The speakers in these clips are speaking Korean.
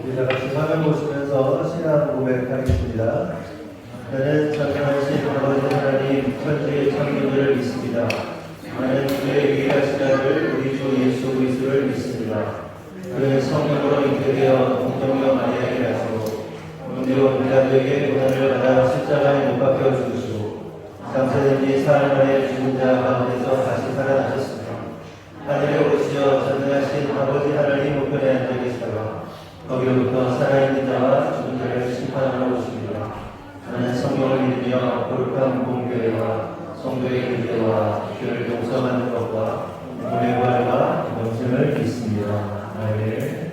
우리 다 같이 화면 보시면서 신앙 고백하겠습니다. 나는 전능하신 아버지 하나님 천지의 창조주를 믿습니다. 나는 그의 유일하신 아들 우리 주 예수 그리스도를 믿습니다. 그의 성령으로 잉태되어 동정녀 마리아에게 나시고 본디오 빌라도에게 고난을 받아 십자가에 못 박혀 죽으시고 장사된 지 사흘 만에 죽은 자 가운데서 다시 살아나셨습니다. 하늘에 오르시어 전능하신 아버지 하나님 우편에 앉아 계시다가 거기로부터 살아있는 자와 죽은 자를 심판하러 오십니다. 나는 성령을 믿으며 거룩한 공교회와 성도의 교제와 죄를 용서받는 것과 몸의 부활과 영생을 믿습니다. 아멘.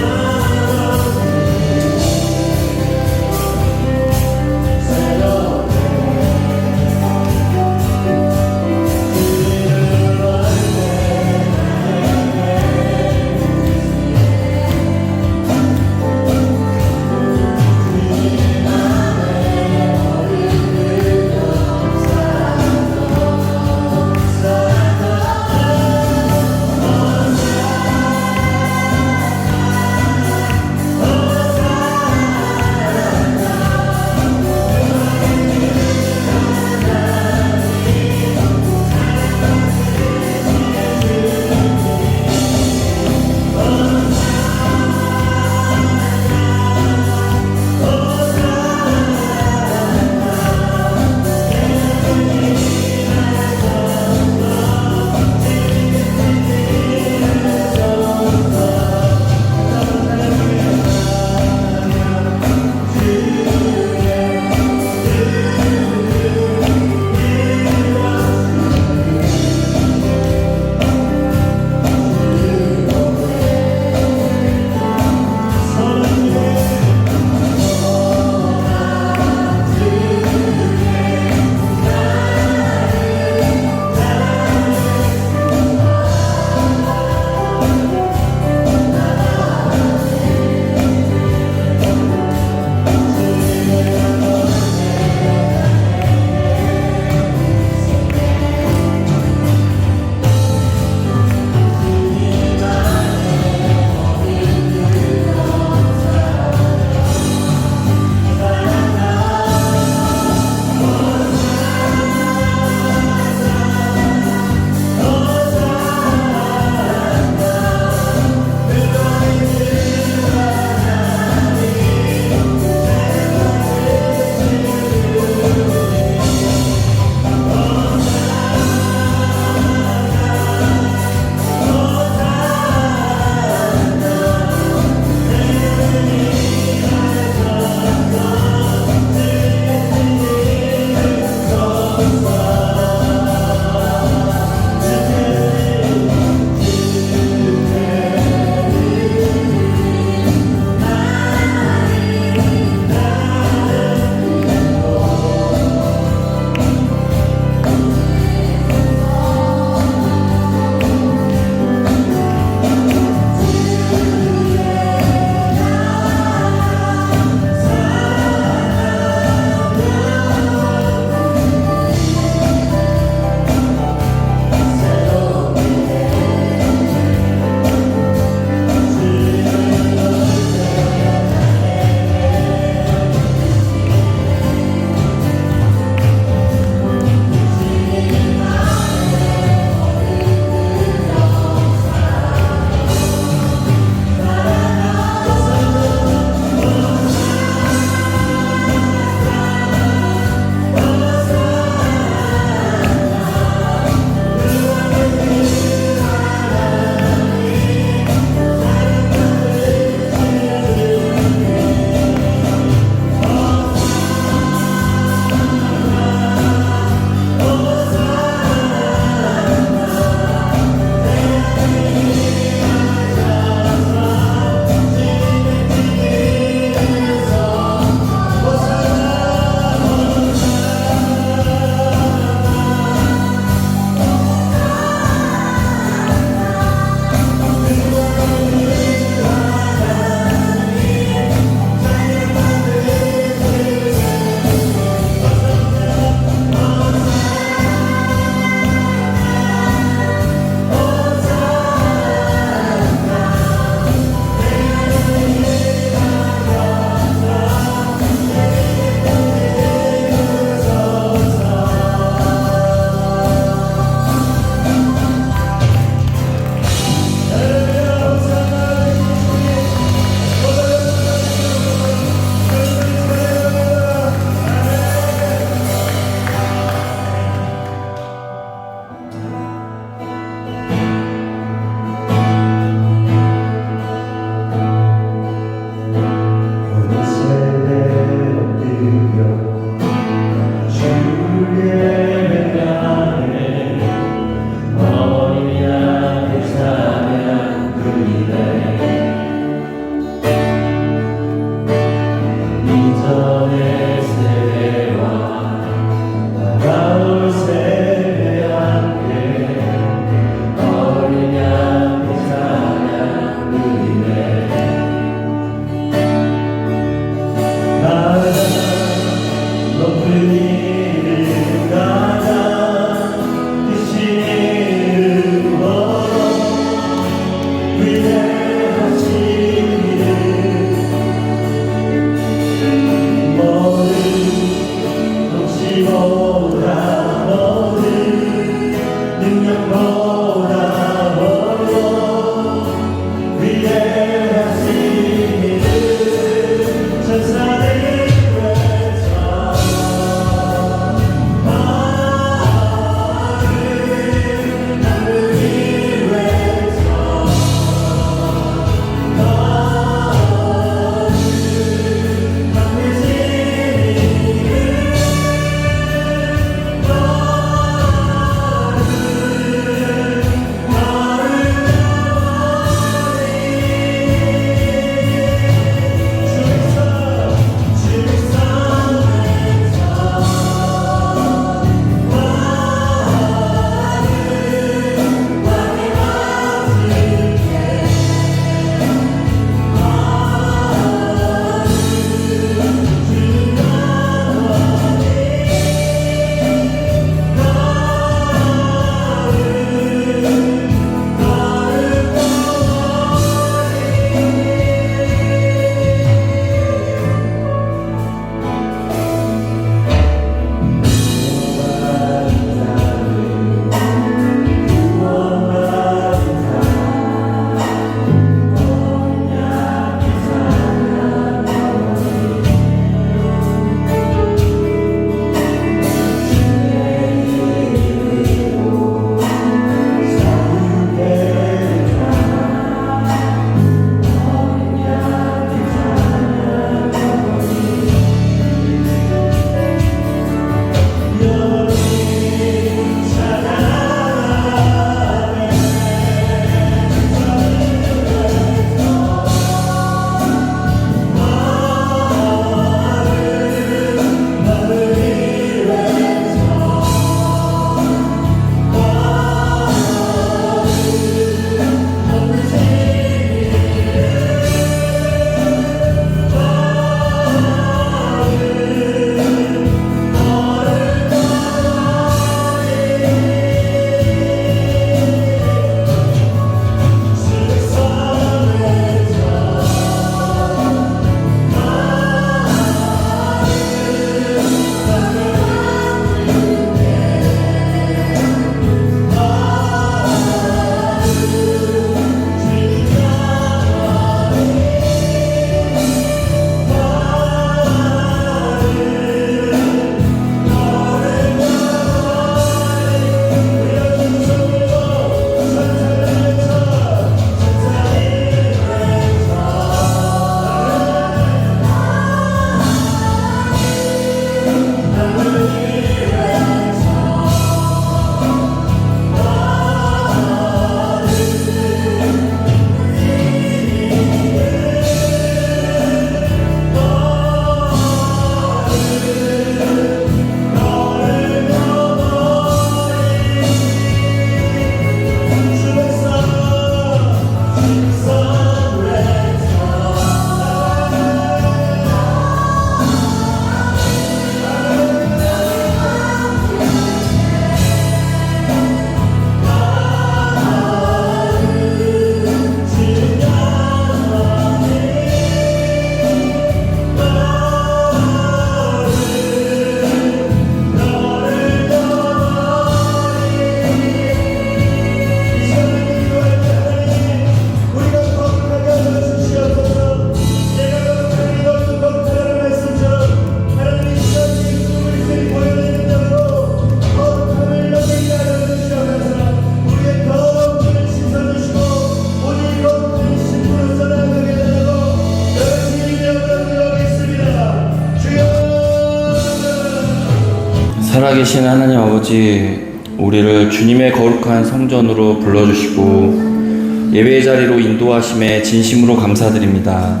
살아계신 하나님 아버지, 우리를 주님의 거룩한 성전으로 불러주시고 예배의 자리로 인도하심에 진심으로 감사드립니다.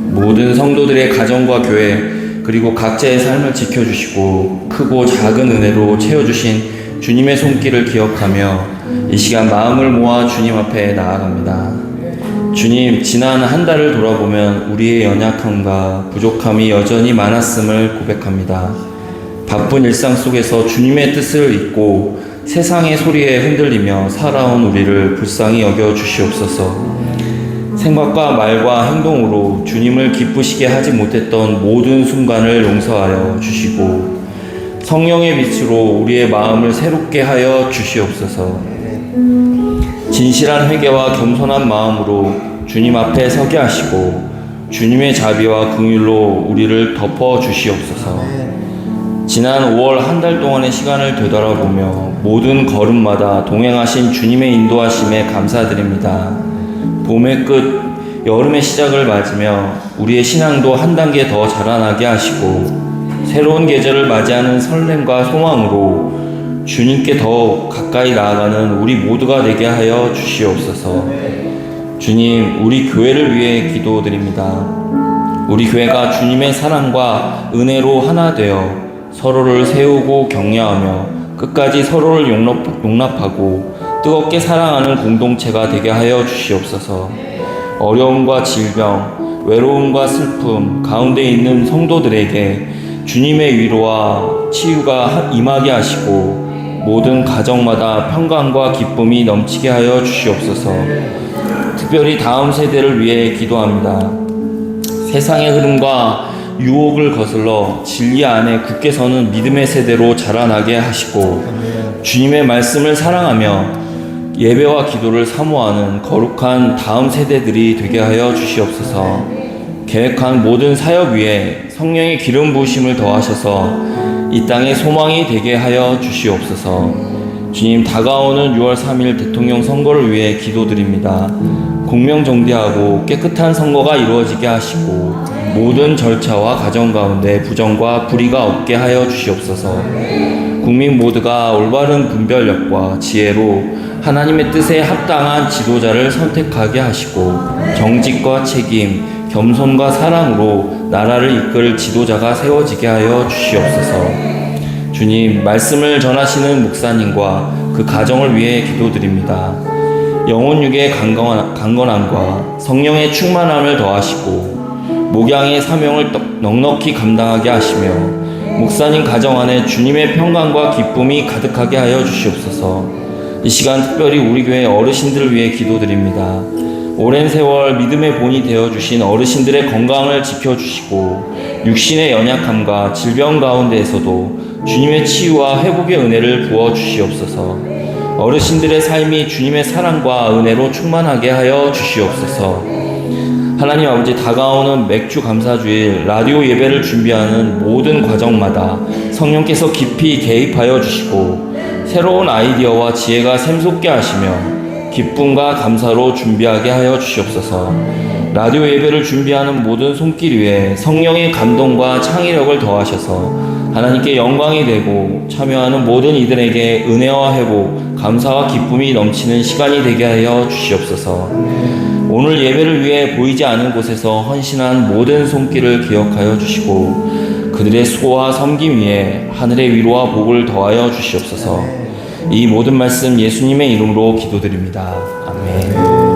모든 성도들의 가정과 교회 그리고 각자의 삶을 지켜주시고 크고 작은 은혜로 채워주신 주님의 손길을 기억하며 이 시간 마음을 모아 주님 앞에 나아갑니다. 주님, 지난 한 달을 돌아보면 우리의 연약함과 부족함이 여전히 많았음을 고백합니다. 바쁜 일상 속에서 주님의 뜻을 잊고 세상의 소리에 흔들리며 살아온 우리를 불쌍히 여겨 주시옵소서. 생각과 말과 행동으로 주님을 기쁘시게 하지 못했던 모든 순간을 용서하여 주시고 성령의 빛으로 우리의 마음을 새롭게 하여 주시옵소서. 진실한 회개와 겸손한 마음으로 주님 앞에 서게 하시고 주님의 자비와 긍휼로 우리를 덮어 주시옵소서. 지난 5월 한 달 동안의 시간을 되돌아보며 모든 걸음마다 동행하신 주님의 인도하심에 감사드립니다. 봄의 끝, 여름의 시작을 맞으며 우리의 신앙도 한 단계 더 자라나게 하시고 새로운 계절을 맞이하는 설렘과 소망으로 주님께 더 가까이 나아가는 우리 모두가 되게 하여 주시옵소서. 주님, 우리 교회를 위해 기도드립니다. 우리 교회가 주님의 사랑과 은혜로 하나 되어 서로를 세우고 격려하며 끝까지 서로를 용납하고 뜨겁게 사랑하는 공동체가 되게 하여 주시옵소서. 어려움과 질병, 외로움과 슬픔 가운데 있는 성도들에게 주님의 위로와 치유가 임하게 하시고 모든 가정마다 평강과 기쁨이 넘치게 하여 주시옵소서. 특별히 다음 세대를 위해 기도합니다. 세상의 흐름과 유혹을 거슬러 진리 안에 굳게 서는 믿음의 세대로 자라나게 하시고 주님의 말씀을 사랑하며 예배와 기도를 사모하는 거룩한 다음 세대들이 되게 하여 주시옵소서. 계획한 모든 사역 위에 성령의 기름 부으심을 더하셔서 이 땅에 소망이 되게 하여 주시옵소서. 주님, 다가오는 6월 3일 대통령 선거를 위해 기도드립니다. 공명정대하고 깨끗한 선거가 이루어지게 하시고 모든 절차와 과정 가운데 부정과 불의가 없게 하여 주시옵소서. 국민 모두가 올바른 분별력과 지혜로 하나님의 뜻에 합당한 지도자를 선택하게 하시고 정직과 책임, 겸손과 사랑으로 나라를 이끌 지도자가 세워지게 하여 주시옵소서. 주님, 말씀을 전하시는 목사님과 그 가정을 위해 기도드립니다. 영혼육의 강건함과 성령의 충만함을 더하시고 목양의 사명을 넉넉히 감당하게 하시며 목사님 가정 안에 주님의 평강과 기쁨이 가득하게 하여 주시옵소서. 이 시간 특별히 우리 교회 어르신들을 위해 기도드립니다. 오랜 세월 믿음의 본이 되어주신 어르신들의 건강을 지켜주시고 육신의 연약함과 질병 가운데에서도 주님의 치유와 회복의 은혜를 부어주시옵소서. 어르신들의 삶이 주님의 사랑과 은혜로 충만하게 하여 주시옵소서. 하나님 아버지, 다가오는 맥주 감사주일 라디오 예배를 준비하는 모든 과정마다 성령께서 깊이 개입하여 주시고 새로운 아이디어와 지혜가 샘솟게 하시며 기쁨과 감사로 준비하게 하여 주시옵소서. 라디오 예배를 준비하는 모든 손길 위에 성령의 감동과 창의력을 더하셔서 하나님께 영광이 되고 참여하는 모든 이들에게 은혜와 회복, 감사와 기쁨이 넘치는 시간이 되게 하여 주시옵소서. 오늘 예배를 위해 보이지 않은 곳에서 헌신한 모든 손길을 기억하여 주시고 그들의 수고와 섬김 위에 하늘의 위로와 복을 더하여 주시옵소서. 이 모든 말씀 예수님의 이름으로 기도드립니다. 아멘.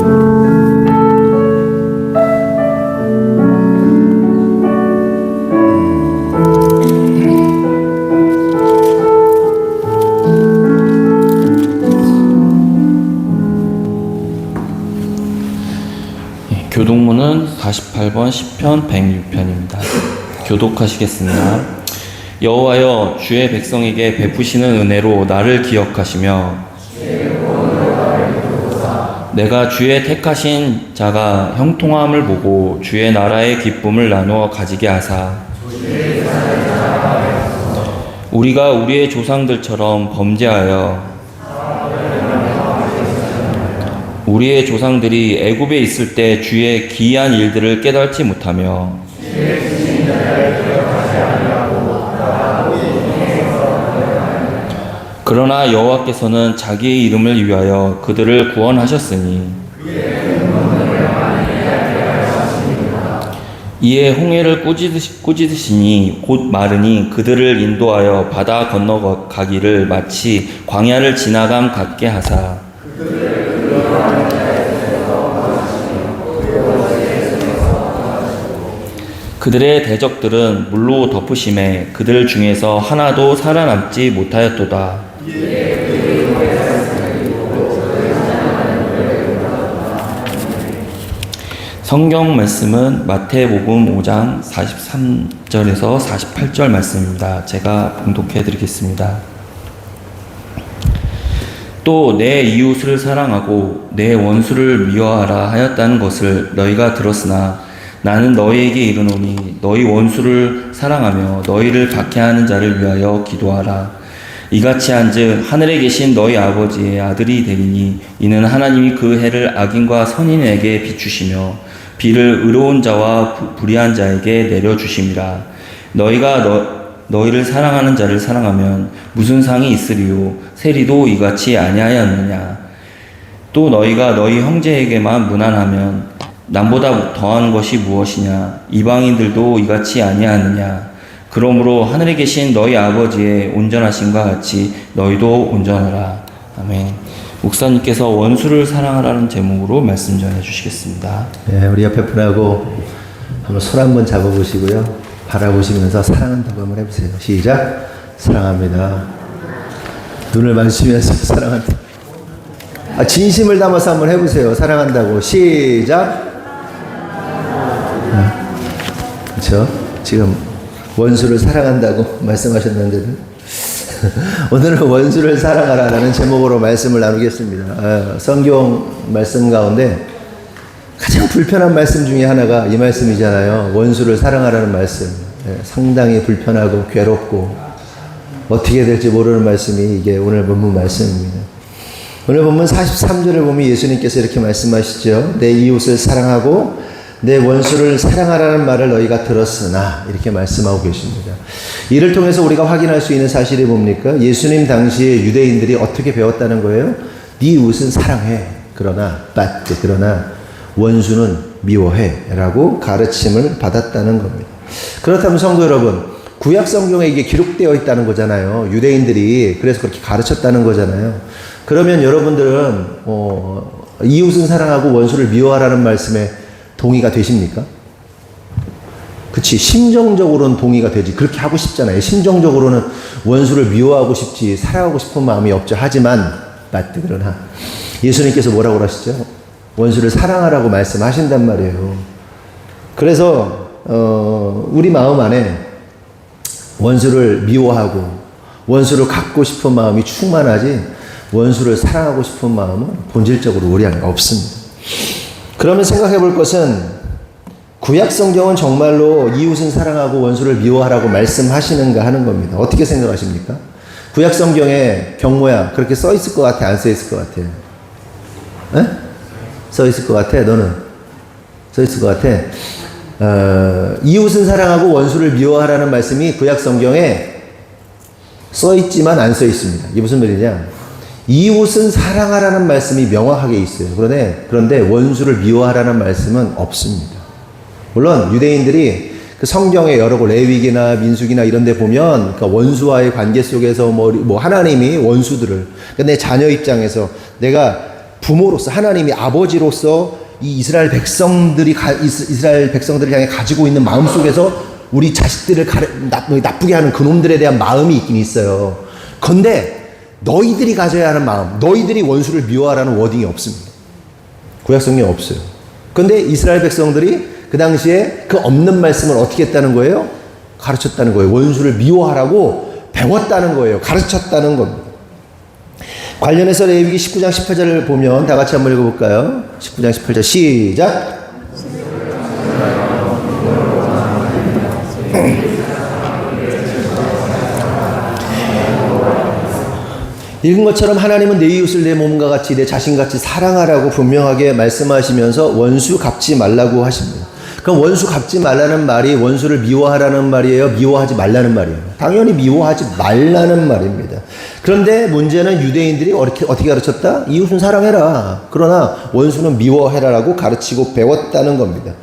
교독문은 48번 시편 106편입니다. 교독하시겠습니다. 여호와여, 주의 백성에게 베푸시는 은혜로 나를 기억하시며 내가 주의 택하신 자가 형통함을 보고 주의 나라의 기쁨을 나누어 가지게 하사 우리가 우리의 조상들처럼 범죄하여 우리의 조상들이 애굽에 있을 때 주의 기이한 일들을 깨닫지 못하며 그러나 여호와께서는 자기의 이름을 위하여 그들을 구원하셨으니 이에 홍해를 꾸짖으시니 곧 마르니 그들을 인도하여 바다 건너가기를 마치 광야를 지나감 같게 하사 그들의 대적들은 물로 덮으심에 그들 중에서 하나도 살아남지 못하였도다. 성경 말씀은 마태복음 5장 43절에서 48절 말씀입니다. 제가 봉독해 드리겠습니다. 또 내 이웃을 사랑하고 내 원수를 미워하라 하였다는 것을 너희가 들었으나 나는 너희에게 이르노니 너희 원수를 사랑하며 너희를 박해하는 자를 위하여 기도하라. 이같이 한즉 하늘에 계신 너희 아버지의 아들이 되리니 이는 하나님이 그 해를 악인과 선인에게 비추시며 비를 의로운 자와 불의한 자에게 내려주심이라. 너희가 너희를 사랑하는 자를 사랑하면 무슨 상이 있으리요? 세리도 이같이 아니하였느냐? 또 너희가 너희 형제에게만 무난하면 남보다 더한 것이 무엇이냐? 이방인들도 이같이 아니하느냐? 그러므로 하늘에 계신 너희 아버지의 온전하심과 같이 너희도 온전하라. 아멘. 목사님께서 원수를 사랑하라는 제목으로 말씀 전해 주시겠습니다. 네, 우리 옆에 분하고 한번 손 한번 잡아보시고요. 바라보시면서 사랑한다고 한번 해보세요. 시작. 사랑합니다. 눈을 마주치면서 사랑한다. 진심을 담아서 한번 해보세요. 사랑한다고. 시작. 그렇죠? 지금 원수를 사랑한다고 말씀하셨는데도 오늘은 원수를 사랑하라라는 제목으로 말씀을 나누겠습니다. 성경 말씀 가운데 가장 불편한 말씀 중에 하나가 이 말씀이잖아요. 원수를 사랑하라는 말씀. 상당히 불편하고 괴롭고 어떻게 될지 모르는 말씀이 이게 오늘 본문 말씀입니다. 오늘 본문 43절을 보면 예수님께서 이렇게 말씀하시죠. 내 이웃을 사랑하고 내 원수를 사랑하라는 말을 너희가 들었으나 이렇게 말씀하고 계십니다. 이를 통해서 우리가 확인할 수 있는 사실이 뭡니까? 예수님 당시에 유대인들이 어떻게 배웠다는 거예요? 네 이웃은 사랑해. 그러나 원수는 미워해 라고 가르침을 받았다는 겁니다. 그렇다면 성도 여러분, 구약 성경에 이게 기록되어 있다는 거잖아요. 유대인들이 그래서 그렇게 가르쳤다는 거잖아요. 그러면 여러분들은 이웃은 사랑하고 원수를 미워하라는 말씀에 동의가 되십니까? 그치, 심정적으로는 동의가 되지. 그렇게 하고 싶잖아요. 심정적으로는 원수를 미워하고 싶지, 사랑하고 싶은 마음이 없죠. 하지만 그러나 예수님께서 뭐라고 하시죠? 원수를 사랑하라고 말씀하신단 말이에요. 그래서 우리 마음 안에 원수를 미워하고 원수를 갖고 싶은 마음이 충만하지 원수를 사랑하고 싶은 마음은 본질적으로 우리 안에 없습니다. 그러면 생각해 볼 것은 구약 성경은 정말로 이웃은 사랑하고 원수를 미워하라고 말씀하시는가 하는 겁니다. 어떻게 생각하십니까? 구약 성경에 경모야 그렇게 써 있을 것 같아? 안 써 있을 것 같아? 에? 써 있을 것 같아? 너는? 써 있을 것 같아? 이웃은 사랑하고 원수를 미워하라는 말씀이 구약 성경에 써 있지만 안 써 있습니다. 이게 무슨 말이냐? 이웃은 사랑하라는 말씀이 명확하게 있어요. 그런데 원수를 미워하라는 말씀은 없습니다. 물론 유대인들이 그 성경의 여러 레위기나 민수기나 이런 데 보면 그러니까 원수와의 관계 속에서 뭐 하나님이 원수들을 그러니까 내 자녀 입장에서 내가 부모로서 하나님이 아버지로서 이 이스라엘 백성들을 향해 가지고 있는 마음 속에서 우리 자식들을 나쁘게 하는 그놈들에 대한 마음이 있긴 있어요. 그런데 너희들이 가져야 하는 마음, 너희들이 원수를 미워하라는 워딩이 없습니다. 구약 성경에 없어요. 그런데 이스라엘 백성들이 그 당시에 그 없는 말씀을 어떻게 했다는 거예요? 가르쳤다는 거예요. 원수를 미워하라고 배웠다는 거예요. 가르쳤다는 겁니다. 관련해서 레위기 19장 18절을 보면 다 같이 한번 읽어볼까요? 19장 18절 시작. 읽은 것처럼 하나님은 내 이웃을 내 몸과 같이 내 자신같이 사랑하라고 분명하게 말씀하시면서 원수 갚지 말라고 하십니다. 그럼 원수 갚지 말라는 말이 원수를 미워하라는 말이에요? 미워하지 말라는 말이에요? 당연히 미워하지 말라는 말입니다. 그런데 문제는 유대인들이 어떻게 가르쳤다? 이웃은 사랑해라. 그러나 원수는 미워해라라고 가르치고 배웠다는 겁니다.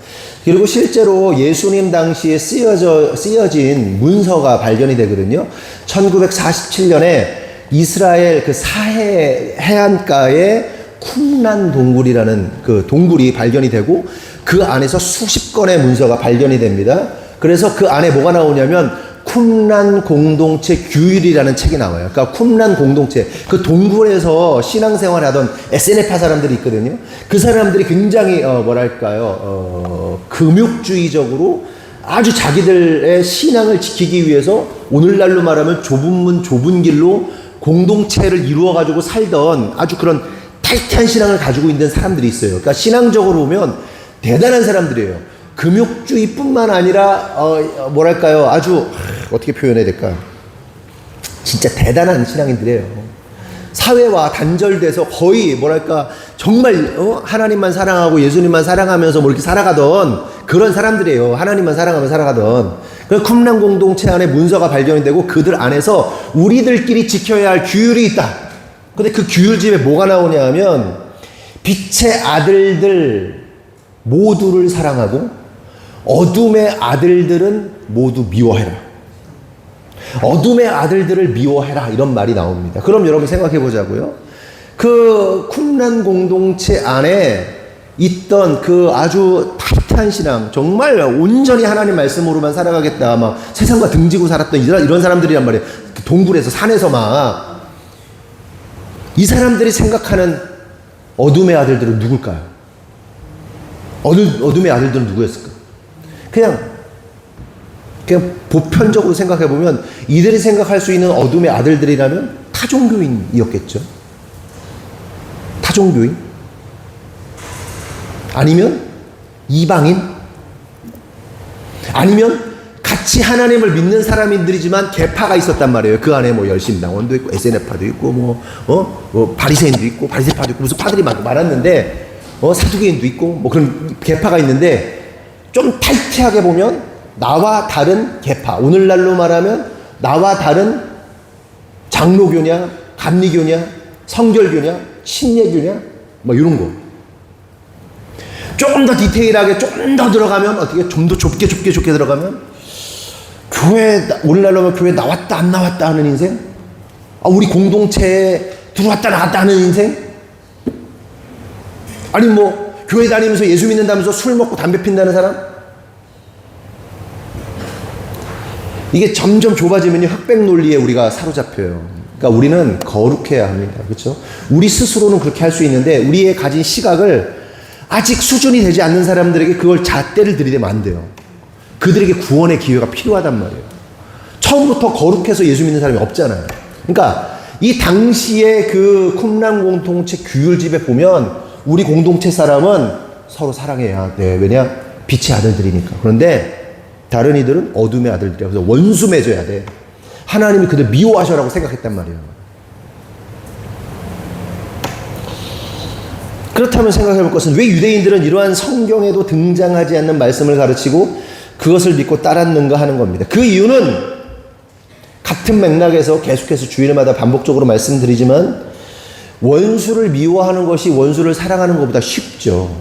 그리고 실제로 예수님 당시에 쓰여진 문서가 발견이 되거든요. 1947년에 이스라엘 그 사해 해안가에 쿰란 동굴이라는 그 동굴이 발견이 되고 그 안에서 수십 건의 문서가 발견이 됩니다. 그래서 그 안에 뭐가 나오냐면 쿰란 공동체 규율이라는 책이 나와요. 그러니까 쿰란 공동체, 그 동굴에서 신앙생활 하던 SNF파 사람들이 있거든요. 그 사람들이 굉장히 금욕주의적으로 아주 자기들의 신앙을 지키기 위해서 오늘날로 말하면 좁은 문 좁은 길로 공동체를 이루어 가지고 살던 아주 그런 타이트한 신앙을 가지고 있는 사람들이 있어요. 그러니까 신앙적으로 보면 대단한 사람들이에요. 금욕주의뿐만 아니라 아주 어떻게 표현해야 될까? 진짜 대단한 신앙인들이에요. 사회와 단절돼서 거의 정말 하나님만 사랑하고 예수님만 사랑하면서 이렇게 살아가던 그런 사람들이에요. 하나님만 사랑하며 살아가던. 그 쿰란 공동체 안에 문서가 발견이 되고 그들 안에서 우리들끼리 지켜야 할 규율이 있다. 근데 그 규율집에 뭐가 나오냐 하면 빛의 아들들 모두를 사랑하고 어둠의 아들들은 모두 미워해라. 어둠의 아들들을 미워해라. 이런 말이 나옵니다. 그럼 여러분 생각해 보자고요. 그 쿰란 공동체 안에 있던 그 아주 타이트한 신앙, 정말 온전히 하나님 말씀으로만 살아가겠다, 막 세상과 등지고 살았던 이런 사람들이란 말이에요. 동굴에서, 산에서 막. 이 사람들이 생각하는 어둠의 아들들은 누굴까요? 어둠의 아들들은 누구였을까? 그냥 보편적으로 생각해 보면 이들이 생각할 수 있는 어둠의 아들들이라면 타종교인이었겠죠. 타종교인? 아니면 이방인? 아니면 같이 하나님을 믿는 사람들이지만 계파가 있었단 말이에요. 그 안에 열심당원도 있고 SNF파도 있고 바리새인도 있고 바리새파도 있고 무슨 파들이 많았는데 사두개인도 있고 그런 계파가 있는데 좀 타이트하게 보면 나와 다른 계파, 오늘날로 말하면 나와 다른 장로교냐 감리교냐 성결교냐 신예교냐 이런 거 조금 더 디테일하게 조금 더 들어가면 어떻게 좀 더 좁게 들어가면 오늘날로 하면 교회 나왔다 안 나왔다 하는 인생, 우리 공동체에 들어왔다 나왔다 하는 인생, 아니 교회 다니면서 예수 믿는다면서 술 먹고 담배 핀다는 사람. 이게 점점 좁아지면요 흑백 논리에 우리가 사로잡혀요. 그러니까 우리는 거룩해야 합니다. 그렇죠? 우리 스스로는 그렇게 할 수 있는데 우리의 가진 시각을 아직 수준이 되지 않는 사람들에게 그걸 잣대를 들이대면 안 돼요. 그들에게 구원의 기회가 필요하단 말이에요. 처음부터 거룩해서 예수 믿는 사람이 없잖아요. 그러니까 이 당시에 그 쿰란 공동체 규율집에 보면 우리 공동체 사람은 서로 사랑해야 돼. 왜냐? 빛의 아들들이니까. 그런데 다른 이들은 어둠의 아들들이야. 그래서 원수 맺어야 돼. 하나님이 그들 미워하셔라고 생각했단 말이에요. 그렇다면 생각해 볼 것은 왜 유대인들은 이러한 성경에도 등장하지 않는 말씀을 가르치고 그것을 믿고 따랐는가 하는 겁니다. 그 이유는 같은 맥락에서 계속해서 주일마다 반복적으로 말씀드리지만 원수를 미워하는 것이 원수를 사랑하는 것보다 쉽죠.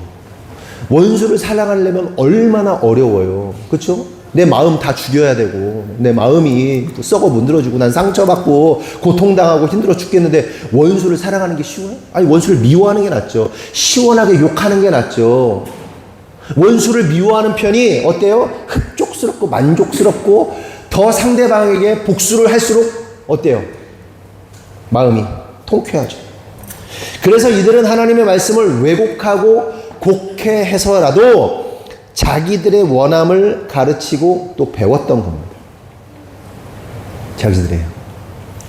원수를 사랑하려면 얼마나 어려워요. 그렇죠? 내 마음 다 죽여야 되고 내 마음이 썩어 문드러지고 난 상처받고 고통당하고 힘들어 죽겠는데 원수를 사랑하는 게 쉬워요? 아니 원수를 미워하는 게 낫죠. 시원하게 욕하는 게 낫죠. 원수를 미워하는 편이 어때요? 흡족스럽고 만족스럽고 더 상대방에게 복수를 할수록 어때요? 마음이 통쾌하죠. 그래서 이들은 하나님의 말씀을 왜곡하고 곡해해서라도 자기들의 원함을 가르치고 또 배웠던 겁니다. 자기들이에요.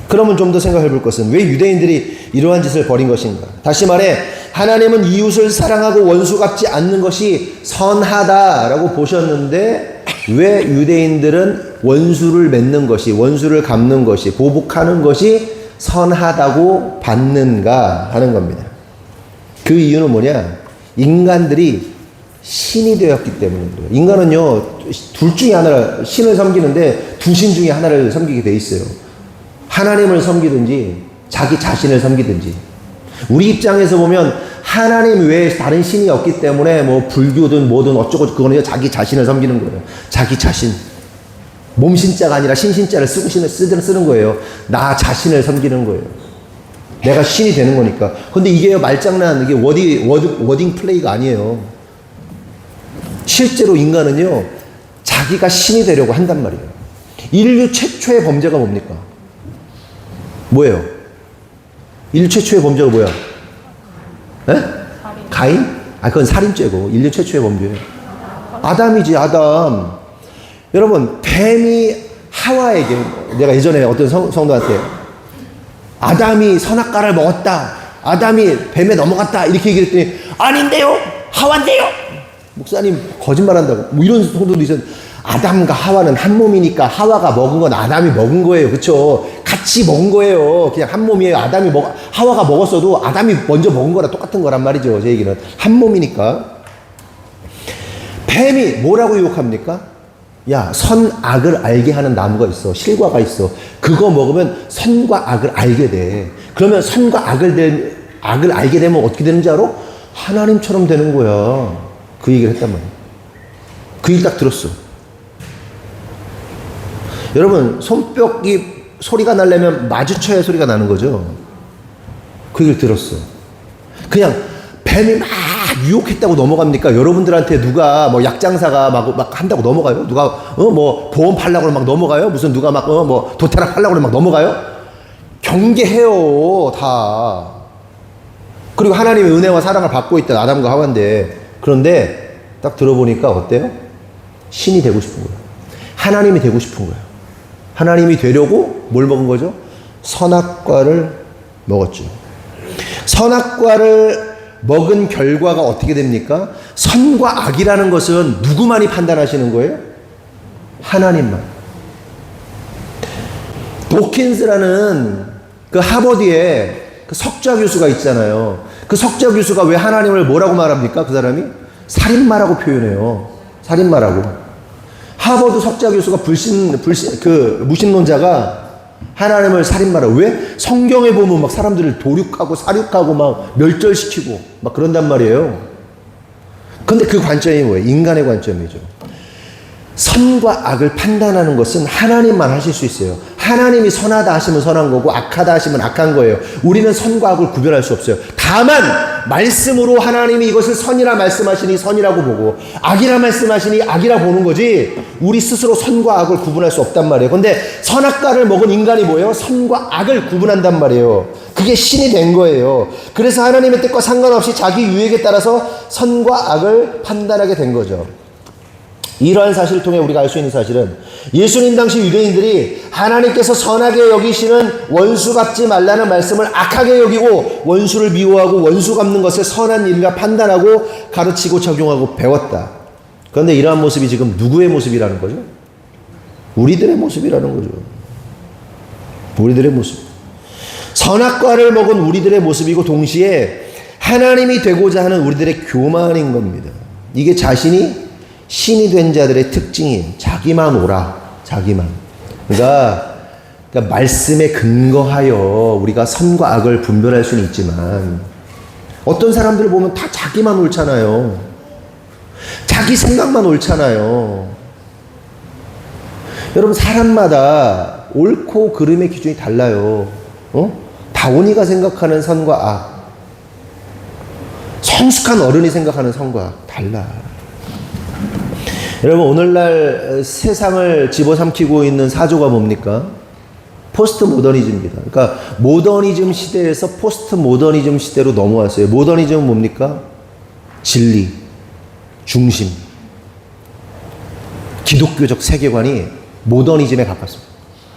그러면 좀 더 생각해 볼 것은 왜 유대인들이 이러한 짓을 벌인 것인가? 다시 말해 하나님은 이웃을 사랑하고 원수 갚지 않는 것이 선하다라고 보셨는데 왜 유대인들은 원수를 맺는 것이, 원수를 갚는 것이, 보복하는 것이 선하다고 받는가 하는 겁니다. 그 이유는 뭐냐? 인간들이 신이 되었기 때문에 그래요. 인간은요, 둘 중에 하나를, 신을 섬기는데 두 신 중에 하나를 섬기게 돼 있어요. 하나님을 섬기든지 자기 자신을 섬기든지. 우리 입장에서 보면 하나님 외에 다른 신이 없기 때문에 뭐 불교든 뭐든 어쩌고 그거는 자기 자신을 섬기는 거예요. 자기 자신. 몸신자가 아니라 신신자를 쓰는 거예요. 나 자신을 섬기는 거예요. 내가 신이 되는 거니까. 근데 이게 말장난, 이게 워딩 플레이가 아니에요. 실제로 인간은요, 자기가 신이 되려고 한단 말이에요. 인류 최초의 범죄가 뭡니까? 뭐예요? 인류 최초의 범죄가 뭐야? 에? 가인? 아, 그건 살인죄고, 인류 최초의 범죄예요. 아담이지, 아담. 여러분, 뱀이 하와에게, 내가 예전에 어떤 성도한테 아담이 선악과를 먹었다, 아담이 뱀에 넘어갔다, 이렇게 얘기했더니 아닌데요? 하와인데요? 목사님 거짓말한다고. 뭐 이런 성도도 있었는데, 아담과 하와는 한 몸이니까 하와가 먹은 건 아담이 먹은 거예요. 그쵸? 같이 먹은 거예요. 그냥 한 몸이에요. 하와가 먹었어도 아담이 먼저 먹은 거랑 똑같은 거란 말이죠. 제 얘기는. 한 몸이니까. 뱀이 뭐라고 유혹합니까? 야, 선악을 알게 하는 나무가 있어. 실과가 있어. 그거 먹으면 선과 악을 알게 돼. 그러면 선과 악을 알게 되면 어떻게 되는지 알아? 하나님처럼 되는 거야. 그 얘기를 했단 말이야. 그 얘기 딱 들었어. 여러분, 손뼉이 소리가 나려면 마주쳐야 소리가 나는 거죠. 그 얘기를 들었어. 그냥 뱀이 막 유혹했다고 넘어갑니까? 여러분들한테 누가 뭐 약장사가 막 한다고 넘어가요? 누가 뭐 보험 팔라고 막 넘어가요? 무슨 누가 막 뭐 도태락 팔라고 막 넘어가요? 경계해요, 다. 그리고 하나님의 은혜와 사랑을 받고 있던 아담과 하와인데, 그런데 딱 들어보니까 어때요? 신이 되고 싶은 거예요. 하나님이 되고 싶은 거예요. 하나님이 되려고 뭘 먹은 거죠? 선악과를 먹었죠. 선악과를 먹은 결과가 어떻게 됩니까? 선과 악이라는 것은 누구만이 판단하시는 거예요? 하나님만. 도킨스라는 그 하버드에 그 석좌 교수가 있잖아요. 그 석좌 교수가 왜 하나님을 뭐라고 말합니까? 그 사람이? 살인마라고 표현해요. 살인마라고. 하버드 석좌 교수가 무신론자가 하나님을 살인마라고. 왜? 성경에 보면 막 사람들을 도륙하고 사륙하고 막 멸절시키고 막 그런단 말이에요. 근데 그 관점이 뭐예요? 인간의 관점이죠. 선과 악을 판단하는 것은 하나님만 하실 수 있어요. 하나님이 선하다 하시면 선한 거고 악하다 하시면 악한 거예요. 우리는 선과 악을 구별할 수 없어요. 다만 말씀으로 하나님이 이것을 선이라 말씀하시니 선이라고 보고 악이라 말씀하시니 악이라 보는 거지, 우리 스스로 선과 악을 구분할 수 없단 말이에요. 근데 선악과를 먹은 인간이 뭐예요? 선과 악을 구분한단 말이에요. 그게 신이 된 거예요. 그래서 하나님의 뜻과 상관없이 자기 유익에 따라서 선과 악을 판단하게 된 거죠. 이러한 사실을 통해 우리가 알 수 있는 사실은, 예수님 당시 유대인들이 하나님께서 선하게 여기시는 원수 갚지 말라는 말씀을 악하게 여기고 원수를 미워하고 원수 갚는 것을 선한 일이라 판단하고 가르치고 적용하고 배웠다. 그런데 이러한 모습이 지금 누구의 모습이라는 거죠? 우리들의 모습이라는 거죠. 우리들의 모습. 선악과를 먹은 우리들의 모습이고 동시에 하나님이 되고자 하는 우리들의 교만인 겁니다. 이게 자신이 신이 된 자들의 특징이에요. 자기만 오라. 자기만. 그러니까 말씀에 근거하여 우리가 선과 악을 분별할 수는 있지만, 어떤 사람들을 보면 다 자기만 옳잖아요. 자기 생각만 옳잖아요. 여러분, 사람마다 옳고 그름의 기준이 달라요. 다온이가 생각하는 선과 악, 성숙한 어른이 생각하는 선과 악 달라. 여러분, 오늘날 세상을 집어삼키고 있는 사조가 뭡니까? 포스트 모더니즘입니다. 그러니까 모더니즘 시대에서 포스트 모더니즘 시대로 넘어왔어요. 모더니즘은 뭡니까? 진리, 중심, 기독교적 세계관이 모더니즘에 가깝습니다.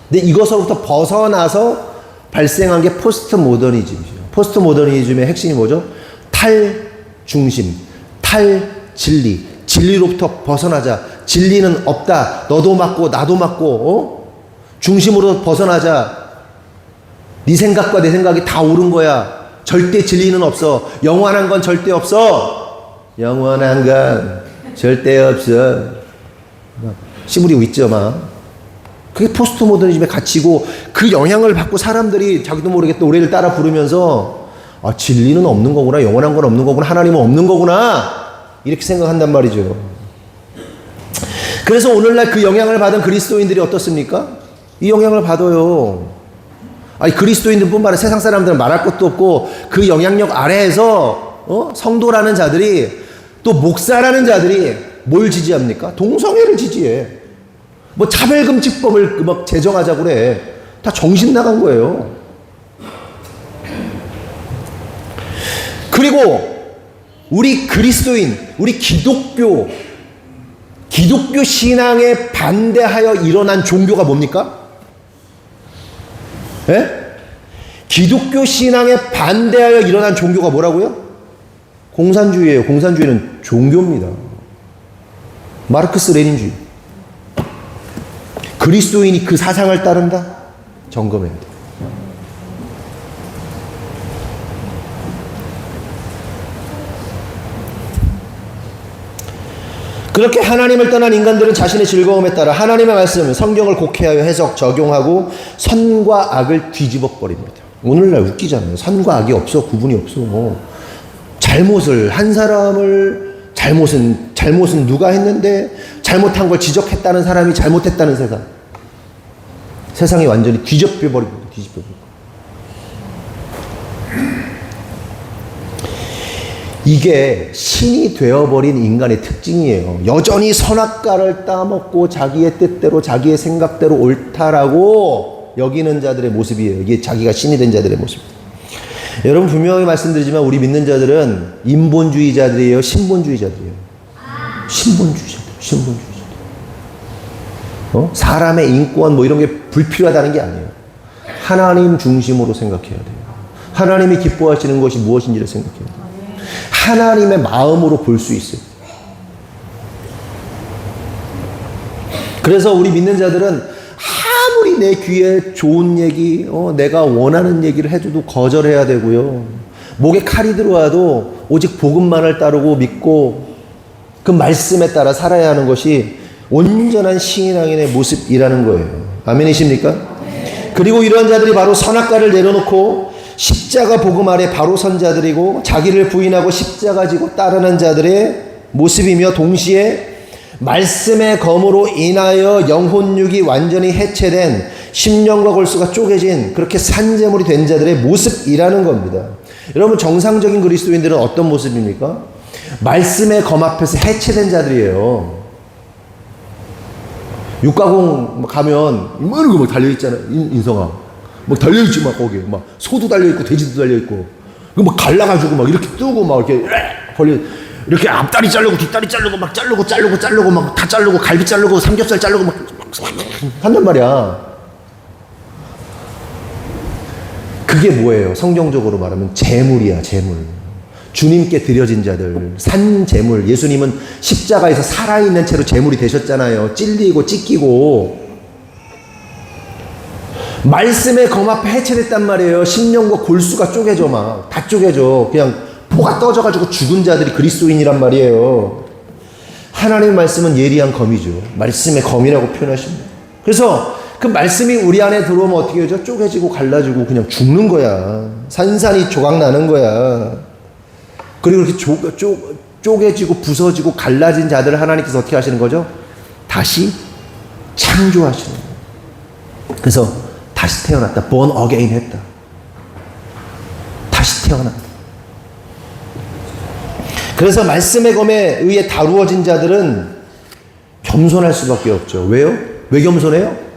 근데 이것으로부터 벗어나서 발생한 게 포스트 모더니즘이죠. 포스트 모더니즘의 핵심이 뭐죠? 탈중심, 탈진리. 진리로부터 벗어나자. 진리는 없다. 너도 맞고 나도 맞고 중심으로 벗어나자. 네 생각과 내 생각이 다 옳은 거야. 절대 진리는 없어. 영원한 건 절대 없어. 영원한 건 절대 없어. 막 씨부리고 있죠, 막. 그게 포스트 모더니즘의 가치고 그 영향을 받고 사람들이 자기도 모르게 또 노래를 따라 부르면서 아, 진리는 없는 거구나, 영원한 건 없는 거구나, 하나님은 없는 거구나, 이렇게 생각한단 말이죠. 그래서 오늘날 그 영향을 받은 그리스도인들이 어떻습니까? 이 영향을 받아요. 아니, 그리스도인들뿐만 아니라 세상 사람들은 말할 것도 없고 그 영향력 아래에서 성도라는 자들이 또 목사라는 자들이 뭘 지지합니까? 동성애를 지지해. 뭐 차별금지법을 막 제정하자고 그래. 다 정신 나간 거예요. 그리고 우리 그리스도인, 우리 기독교 신앙에 반대하여 일어난 종교가 뭡니까? 예? 기독교 신앙에 반대하여 일어난 종교가 뭐라고요? 공산주의예요. 공산주의는 종교입니다. 마르크스 레닌주의. 그리스도인이 그 사상을 따른다? 점검해야 돼. 그렇게 하나님을 떠난 인간들은 자신의 즐거움에 따라 하나님의 말씀, 성경을 곡해하여 해석, 적용하고 선과 악을 뒤집어 버립니다. 오늘날 웃기잖아요. 선과 악이 없어, 구분이 없어. 잘못을 한 사람을 잘못은 누가 했는데 잘못한 걸 지적했다는 사람이 잘못했다는 세상. 세상이 완전히 뒤집혀 버립니다. 뒤집혀 버립니다. 이게 신이 되어버린 인간의 특징이에요. 여전히 선악과를 따먹고 자기의 뜻대로 자기의 생각대로 옳다라고 여기는 자들의 모습이에요. 이게 자기가 신이 된 자들의 모습입니다. 여러분 분명히 말씀드리지만 우리 믿는 자들은 인본주의자들이에요? 신본주의자들이에요? 신본주의자들. 사람의 인권 뭐 이런 게 불필요하다는 게 아니에요. 하나님 중심으로 생각해야 돼요. 하나님이 기뻐하시는 것이 무엇인지를 생각해야 돼요. 하나님의 마음으로 볼 수 있어요. 그래서 우리 믿는 자들은 아무리 내 귀에 좋은 얘기, 내가 원하는 얘기를 해줘도 거절해야 되고요. 목에 칼이 들어와도 오직 복음만을 따르고 믿고 그 말씀에 따라 살아야 하는 것이 온전한 신앙인의 모습이라는 거예요. 아멘이십니까? 그리고 이런 자들이 바로 선악과를 내려놓고 십자가 복음 아래 바로 선 자들이고 자기를 부인하고 십자가 지고 따르는 자들의 모습이며 동시에 말씀의 검으로 인하여 영혼육이 완전히 해체된 심령과 골수가 쪼개진 그렇게 산재물이 된 자들의 모습이라는 겁니다. 여러분 정상적인 그리스도인들은 어떤 모습입니까? 말씀의 검 앞에서 해체된 자들이에요. 육가공 가면 이만한 거 막 달려있잖아. 인성아 막 달려있지 막 거기에 막 소도 달려있고 돼지도 달려있고 그 막 갈라가지고 막 이렇게 뜨고 막 이렇게 걸려 이렇게 앞다리 자르고 뒷다리 자르고 막 자르고 막 다 자르고 갈비 자르고 삼겹살 자르고 막 한단 말이야. 그게 뭐예요? 성경적으로 말하면 제물이야, 제물. 주님께 드려진 자들, 산 제물. 예수님은 십자가에서 살아있는 채로 제물이 되셨잖아요. 찔리고 찢기고. 말씀의 검 앞에 해체됐단 말이에요. 심령과 골수가 쪼개져 막. 다 쪼개져. 그냥 포가 떠져가지고 죽은 자들이 그리스도인이란 말이에요. 하나님의 말씀은 예리한 검이죠. 말씀의 검이라고 표현하십니다. 그래서 그 말씀이 우리 안에 들어오면 어떻게 하죠? 쪼개지고 갈라지고 그냥 죽는 거야. 산산이 조각나는 거야. 그리고 이렇게 쪼개지고 부서지고 갈라진 자들을 하나님께서 어떻게 하시는 거죠? 다시 창조하시는 거예요. 그래서 다시 태어났다. born again 했다. 다시 태어났다. 그래서 말씀의 검에 의해 다루어진 자들은 겸손할 수밖에 없죠. 왜요? 왜 겸손해요?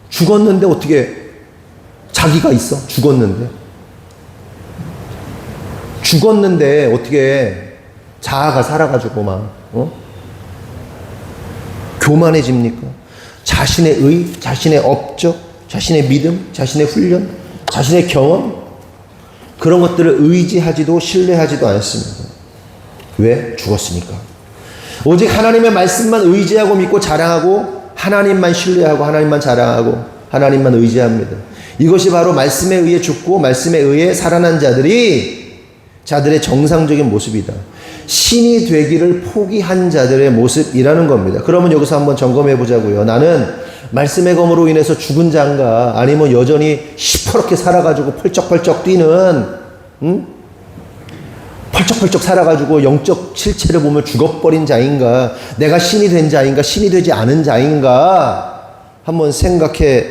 죽었는데 어떻게 자기가 있어? 죽었는데 어떻게 자아가 살아가지고 막 교만해집니까? 자신의 의, 자신의 업적, 자신의 믿음, 자신의 훈련, 자신의 경험 그런 것들을 의지하지도 신뢰하지도 않습니다. 왜? 죽었으니까. 오직 하나님의 말씀만 의지하고 믿고 자랑하고 하나님만 신뢰하고 하나님만 자랑하고 하나님만 의지합니다. 이것이 바로 말씀에 의해 죽고 말씀에 의해 살아난 자들의 정상적인 모습이다. 신이 되기를 포기한 자들의 모습이라는 겁니다. 그러면 여기서 한번 점검해 보자고요. 나는 말씀의 검으로 인해서 죽은 자인가, 아니면 여전히 시퍼렇게 살아가지고 펄쩍펄쩍 뛰는, 펄쩍펄쩍 살아가지고 영적 실체를 보면 죽어버린 자인가, 내가 신이 된 자인가, 신이 되지 않은 자인가 한번 생각해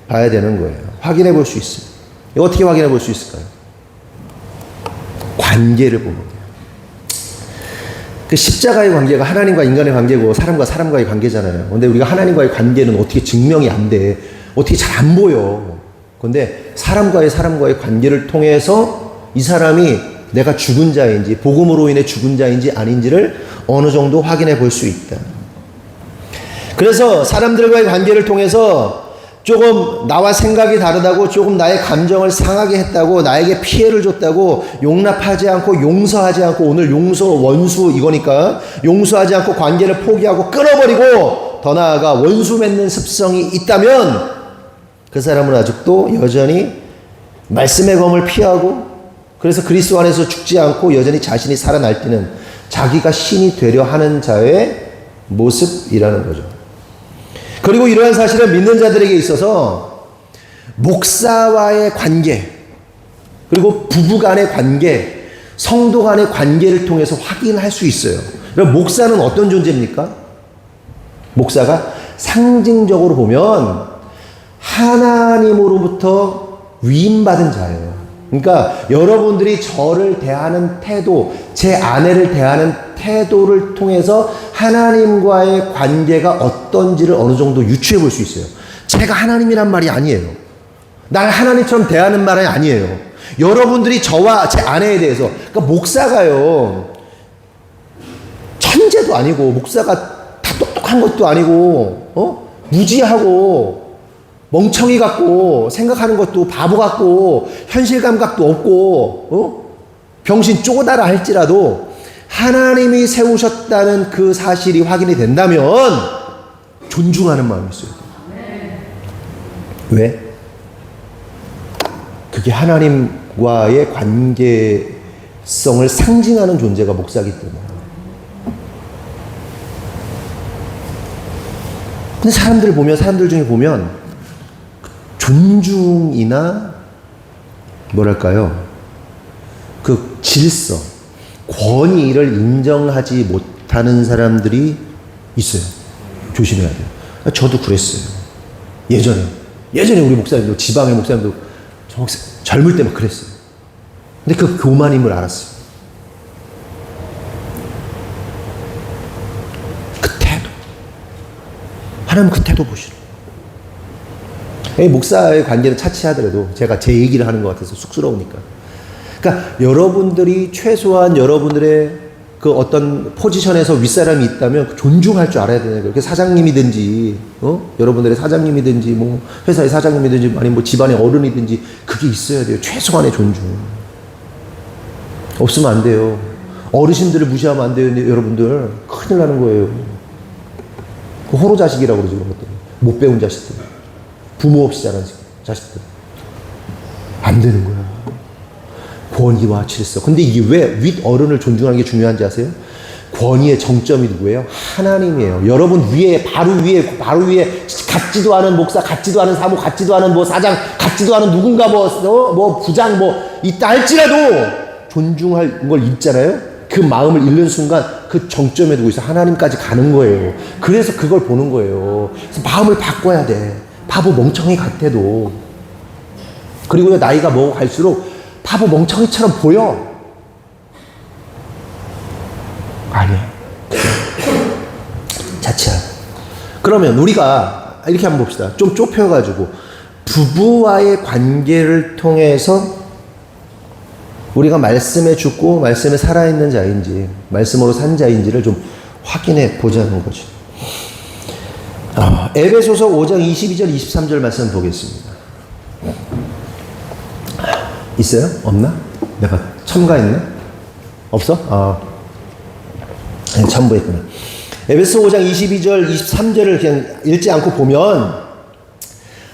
봐야 되는 거예요. 확인해 볼 수 있어요. 이거 어떻게 확인해 볼 수 있을까요? 관계를 보면 돼요. 그 십자가의 관계가 하나님과 인간의 관계고 사람과 사람과의 관계잖아요. 근데 우리가 하나님과의 관계는 어떻게 증명이 안 돼. 어떻게 잘 안 보여. 근데 사람과의 관계를 통해서 이 사람이 내가 죽은 자인지, 복음으로 인해 죽은 자인지 아닌지를 어느 정도 확인해 볼 수 있다. 그래서 사람들과의 관계를 통해서 조금 나와 생각이 다르다고, 조금 나의 감정을 상하게 했다고, 나에게 피해를 줬다고 용납하지 않고, 용서하지 않고, 오늘 용서, 원수 이거니까 용서하지 않고 관계를 포기하고 끊어버리고, 더 나아가 원수 맺는 습성이 있다면 그 사람은 아직도 여전히 말씀의 검을 피하고, 그래서 그리스도 안에서 죽지 않고 여전히 자신이 살아날뛰는, 자기가 신이 되려 하는 자의 모습이라는 거죠. 그리고 이러한 사실은 믿는 자들에게 있어서 목사와의 관계, 그리고 부부 간의 관계, 성도 간의 관계를 통해서 확인할 수 있어요. 그럼 목사는 어떤 존재입니까? 목사가 상징적으로 보면 하나님으로부터 위임받은 자예요. 그러니까 여러분들이 저를 대하는 태도, 제 아내를 대하는 태도를 통해서 하나님과의 관계가 어떤지를 어느 정도 유추해 볼 수 있어요. 제가 하나님이란 말이 아니에요. 날 하나님처럼 대하는 말이 아니에요. 여러분들이 저와 제 아내에 대해서, 그러니까 목사가요, 천재도 아니고, 목사가 다 똑똑한 것도 아니고, 무지하고, 멍청이 같고, 생각하는 것도 바보 같고, 현실 감각도 없고, 병신 쪼다라 할지라도 하나님이 세우셨다는 그 사실이 확인이 된다면 존중하는 마음이 있어요. 왜? 그게 하나님과의 관계성을 상징하는 존재가 목사이기 때문에. 근데 사람들 중에 보면 존중이나 뭐랄까요, 그 질서, 권위를 인정하지 못하는 사람들이 있어요. 조심해야 돼요. 저도 그랬어요. 예전에 우리 목사님도, 지방의 목사님도 젊을 때 막 그랬어요. 근데 그 교만임을 알았어요. 그 태도, 하나님 그 태도 보시라. 목사의 관계는 차치하더라도 제가 제 얘기를 하는 것 같아서 쑥스러우니까. 그러니까 여러분들이 최소한 여러분들의 그 어떤 포지션에서 윗사람이 있다면 존중할 줄 알아야 되는 거예요. 사장님이든지, 여러분들의 사장님이든지, 뭐 회사의 사장님이든지, 아니면 뭐 집안의 어른이든지, 그게 있어야 돼요. 최소한의 존중. 없으면 안 돼요. 어르신들을 무시하면 안 돼요, 여러분들. 큰일 나는 거예요. 그 호로 자식이라고 그러죠, 그런 것들. 못 배운 자식들. 부모 없이 자란 자식들. 안 되는 거야. 권위와 질서. 근데 이게 왜 윗 어른을 존중하는 게 중요한지 아세요? 권위의 정점이 누구예요? 하나님이에요. 여러분 위에, 바로 위에 같지도 않은 목사, 같지도 않은 사모, 같지도 않은 뭐 사장, 같지도 않은 누군가 뭐 부장 뭐 있다 할지라도 존중할 걸 있잖아요? 그 마음을 잃는 순간 그 정점에 두고 있어. 하나님까지 가는 거예요. 그래서 그걸 보는 거예요. 그래서 마음을 바꿔야 돼. 바보 멍청이 같아도. 그리고 나이가 먹어갈수록 바보 멍청이처럼 보여. 아니야. 자취하고. 그러면 우리가 이렇게 한번 봅시다. 좀 좁혀가지고 부부와의 관계를 통해서 우리가 말씀에 죽고 말씀에 살아있는 자인지, 말씀으로 산 자인지를 좀 확인해 보자는 거죠. 에베소서 5장 22절 23절 말씀 보겠습니다. 있어요? 없나? 내가 첨가했나? 없어? 첨부했구나. 에베소 5장 22절 23절을 그냥 읽지 않고 보면,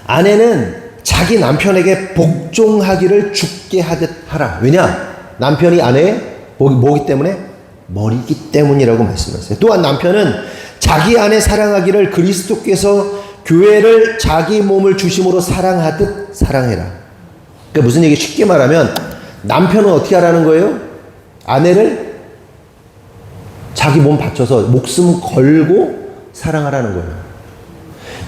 아내는 자기 남편에게 복종하기를 죽게 하듯 하라. 왜냐? 남편이 아내의 뭐기 때문에? 머리이기 때문이라고 말씀하셨어요. 또한 남편은 자기 아내 사랑하기를 그리스도께서 교회를 자기 몸을 주심으로 사랑하듯 사랑해라. 그러니까 무슨 얘기, 쉽게 말하면 남편은 어떻게 하라는 거예요? 아내를 자기 몸 바쳐서 목숨 걸고 사랑하라는 거예요.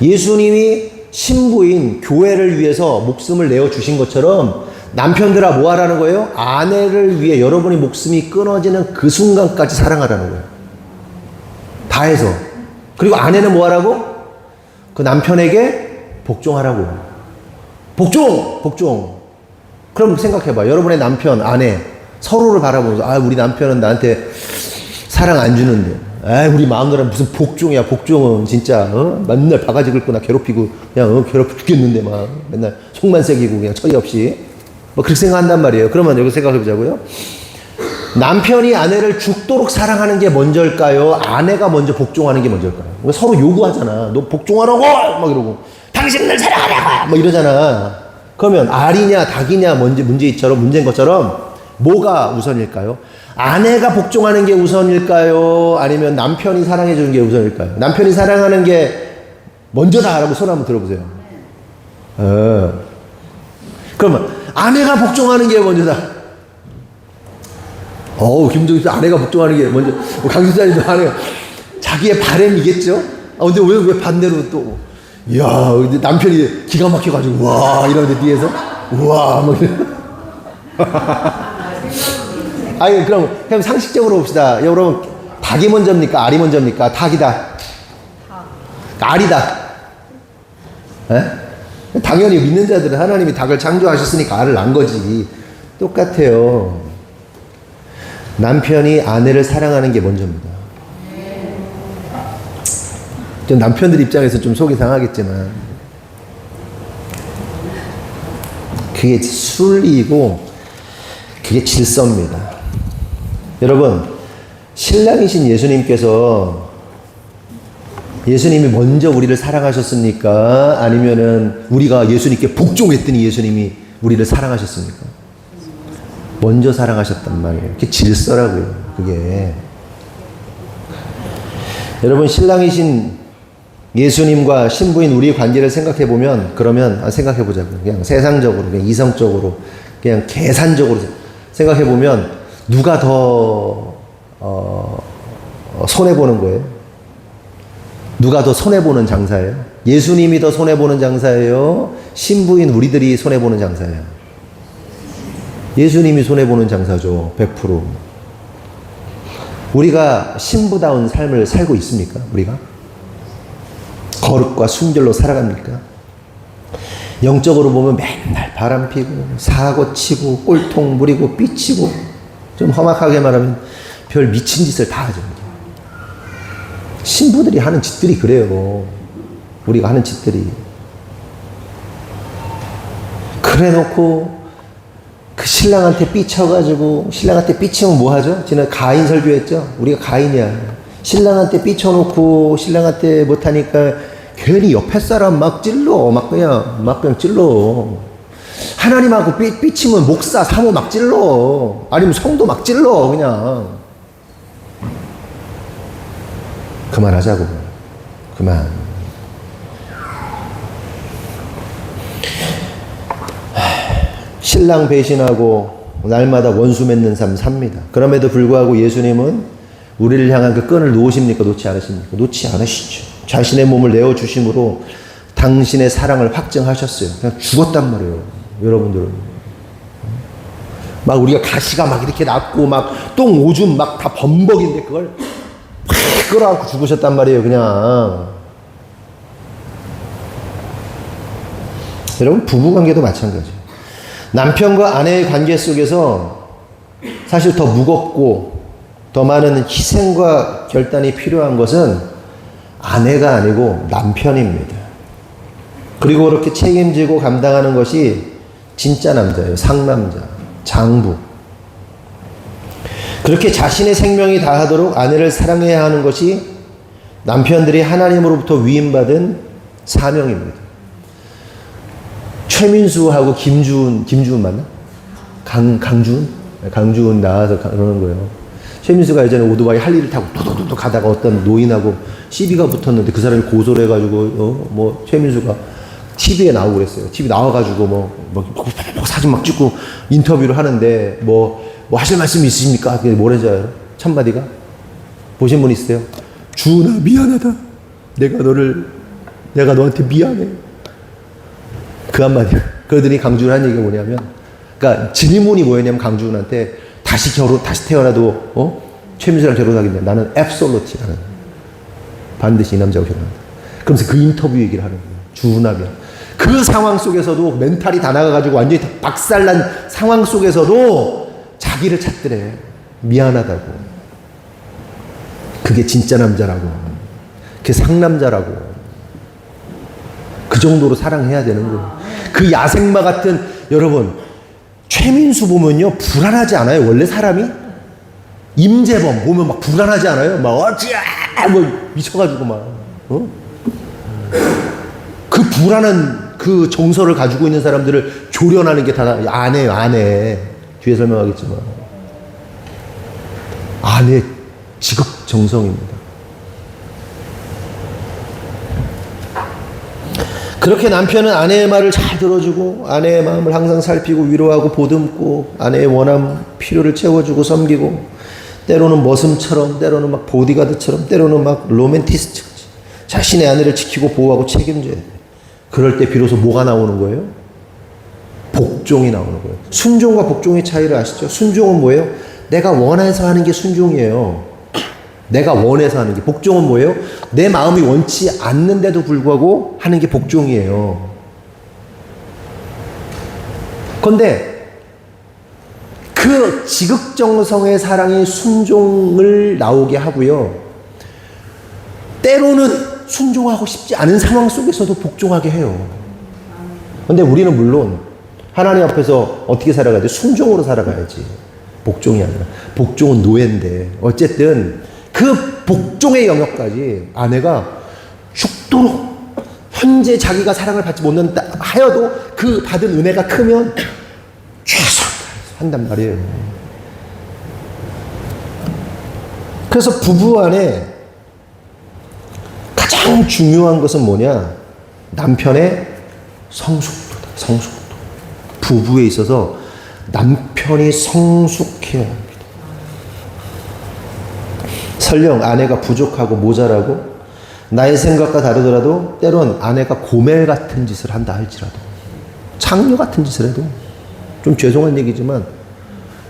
예수님이 신부인 교회를 위해서 목숨을 내어주신 것처럼 남편들아 뭐 하라는 거예요? 아내를 위해 여러분의 목숨이 끊어지는 그 순간까지 사랑하라는 거예요. 다 해서. 그리고 아내는 뭐 하라고? 그 남편에게 복종하라고. 복종. 그럼 생각해봐. 여러분의 남편, 아내 서로를 바라보면서 아, 우리 남편은 나한테 사랑 안 주는데, 아, 우리 마누라는 무슨 복종이야. 복종은 진짜 맨날 바가지 긁고 나 괴롭히고 그냥 괴롭혀 죽겠는데 막 맨날 속만 새기고 그냥 처리 없이 뭐 그렇게 생각한단 말이에요. 그러면 여기 생각해 보자고요. 남편이 아내를 죽도록 사랑하는 게 먼저일까요? 아내가 먼저 복종하는 게 먼저일까요? 서로 요구하잖아. 너 복종하라고 막 이러고 당신 날 사랑하라고 막 이러잖아. 그러면 알이냐 닭이냐 문제인 것처럼 뭐가 우선일까요? 아내가 복종하는 게 우선일까요? 아니면 남편이 사랑해 주는 게 우선일까요? 남편이 사랑하는 게 먼저다라고 손 한번 들어보세요. 그러면 아내가 복종하는 게 먼저다. 김종수 아내가 복종하는 게 먼저. 강수사님도 아내가 자기의 바람이겠죠? 근데 왜 반대로 또, 이야, 남편이 기가 막혀가지고, 와, 이러는데 뒤에서, 우와, 막 이래. 아니, 그럼 상식적으로 봅시다. 여러분, 닭이 먼저입니까? 알이 먼저입니까? 닭이다. 알이다. 에? 당연히 믿는 자들은 하나님이 닭을 창조하셨으니까 알을 낳은 거지. 똑같아요. 남편이 아내를 사랑하는 게 먼저입니다. 좀 남편들 입장에서 좀 속이 상하겠지만 그게 순리이고 그게 질서입니다. 여러분, 신랑이신 예수님께서 예수님이 먼저 우리를 사랑하셨습니까? 아니면은 우리가 예수님께 복종했더니 예수님이 우리를 사랑하셨습니까? 먼저 사랑하셨단 말이에요. 그게 질서라고요. 그게. 여러분, 신랑이신 예수님과 신부인 우리의 관계를 생각해 보면, 그러면 생각해 보자고요. 그냥 세상적으로, 그냥 이성적으로, 그냥 계산적으로 생각해 보면 누가 더 손해 보는 거예요? 누가 더 손해 보는 장사예요? 예수님이 더 손해 보는 장사예요? 신부인 우리들이 손해 보는 장사예요? 예수님이 손해 보는 장사죠. 100%. 우리가 신부다운 삶을 살고 있습니까? 우리가? 거룩과 순결로 살아갑니까? 영적으로 보면 맨날 바람 피고 사고 치고 꼴통 부리고 삐치고, 좀 험악하게 말하면 별 미친 짓을 다 하죠. 신부들이 하는 짓들이 그래요. 우리가 하는 짓들이. 그래 놓고 그 신랑한테 삐쳐가지고, 신랑한테 삐치면 뭐 하죠? 지난 가인 설교했죠? 우리가 가인이야. 신랑한테 삐쳐놓고 신랑한테 못하니까 괜히 옆에 사람 막 찔러. 막 그냥 찔러. 하나님하고 삐치면 목사, 사모 막 찔러. 아니면 성도 막 찔러. 그냥. 그만하자고. 그만. 신랑 배신하고 날마다 원수 맺는 삶 삽니다. 그럼에도 불구하고 예수님은 우리를 향한 그 끈을 놓으십니까? 놓지 않으십니까? 놓지 않으시죠. 자신의 몸을 내어주심으로 당신의 사랑을 확증하셨어요. 그냥 죽었단 말이에요. 여러분들은. 막 우리가 가시가 막 이렇게 났고 막 똥 오줌 막 다 범벅인데 그걸 팍 끌어안고 죽으셨단 말이에요. 그냥. 여러분, 부부관계도 마찬가지예요. 남편과 아내의 관계 속에서 사실 더 무겁고 더 많은 희생과 결단이 필요한 것은 아내가 아니고 남편입니다. 그리고 그렇게 책임지고 감당하는 것이 진짜 남자예요. 상남자, 장부. 그렇게 자신의 생명이 다하도록 아내를 사랑해야 하는 것이 남편들이 하나님으로부터 위임받은 사명입니다. 최민수하고 김주훈 맞나? 강주훈 나와서 그러는 거예요. 최민수가 예전에 오토바이 할리를 타고 도도도도 가다가 어떤 노인하고 시비가 붙었는데 그 사람이 고소를 해가지고 뭐 최민수가 TV에 나오고 그랬어요. TV 나와가지고 뭐 사진 막 찍고 인터뷰를 하는데 뭐 하실 말씀 있으십니까? 그게 뭐라는지 알아요? 첫마디가 보신 분 있어요? 주은아 미안하다. 내가 너한테 미안해. 그 한마디. 그러더니 강주훈 한 얘기가 뭐냐면, 그러니까 질문이 뭐였냐면 강주훈한테 다시 태어나도 최민수랑 결혼하겠냐? 나는 absolutely 나는 반드시 이 남자하고 결혼한다. 그러면서 그 인터뷰 얘기를 하는 거예요. 주훈아 미안. 그 상황 속에서도 멘탈이 다 나가가지고 완전히 박살난 상황 속에서도 자기를 찾더래. 미안하다고. 그게 진짜 남자라고. 그게 상남자라고. 그 정도로 사랑해야 되는 거예요. 그 야생마 같은, 여러분, 최민수 보면요, 불안하지 않아요? 원래 사람이? 임재범 보면 막 불안하지 않아요? 막, 미쳐가지고 막, 그 불안한 그 정서를 가지고 있는 사람들을 조련하는 게 다 아내예요, 아내. 뒤에 설명하겠지만. 아내 지극 정성입니다. 그렇게 남편은 아내의 말을 잘 들어주고 아내의 마음을 항상 살피고 위로하고 보듬고 아내의 원함, 필요를 채워주고 섬기고 때로는 머슴처럼 때로는 막 보디가드처럼 때로는 막 로맨티스트 자신의 아내를 지키고 보호하고 책임져야 돼. 그럴 때 비로소 뭐가 나오는 거예요? 복종이 나오는 거예요. 순종과 복종의 차이를 아시죠? 순종은 뭐예요? 내가 원해서 하는 게 순종이에요. 내가 원해서 하는 게. 복종은 뭐예요? 내 마음이 원치 않는데도 불구하고 하는 게 복종이에요. 그런데 그 지극정성의 사랑이 순종을 나오게 하고요. 때로는 순종하고 싶지 않은 상황 속에서도 복종하게 해요. 그런데 우리는 물론 하나님 앞에서 어떻게 살아가야 돼? 순종으로 살아가야지. 복종이 아니라. 복종은 노예인데 어쨌든 그 복종의 영역까지 아내가 죽도록 현재 자기가 사랑을 받지 못한다 하여도 그 받은 은혜가 크면 최선을 한단 말이에요. 그래서 부부 안에 가장 중요한 것은 뭐냐? 남편의 성숙도다. 성숙도. 부부에 있어서 남편이 성숙해야 합니다. 설령 아내가 부족하고 모자라고 나의 생각과 다르더라도 때론 아내가 고멜 같은 짓을 한다 할지라도 창녀 같은 짓을 해도 좀 죄송한 얘기지만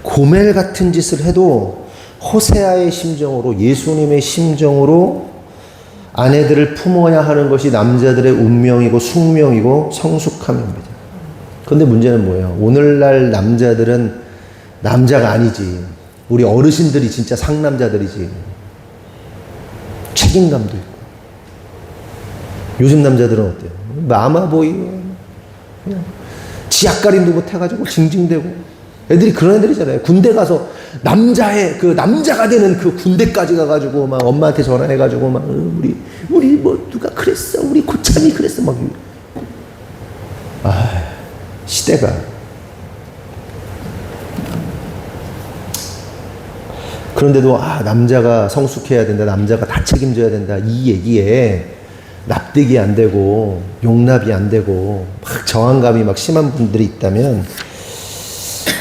고멜 같은 짓을 해도 호세아의 심정으로 예수님의 심정으로 아내들을 품어야 하는 것이 남자들의 운명이고 숙명이고 성숙함입니다. 그런데 문제는 뭐예요? 오늘날 남자들은 남자가 아니지. 우리 어르신들이 진짜 상남자들이지. 책임감도 있고. 요즘 남자들은 어때요? 마마보이. 그냥 지약가림도 못해가지고 징징대고. 애들이 그런 애들이잖아요. 군대 가서 남자의 그 남자가 되는 그 군대까지 가가지고 막 엄마한테 전화해가지고 막 우리 뭐 누가 그랬어. 우리 고참이 그랬어. 막. 시대가. 그런데도 남자가 성숙해야 된다. 남자가 다 책임져야 된다. 이 얘기에 납득이 안 되고 용납이 안 되고 막 저항감이 막 심한 분들이 있다면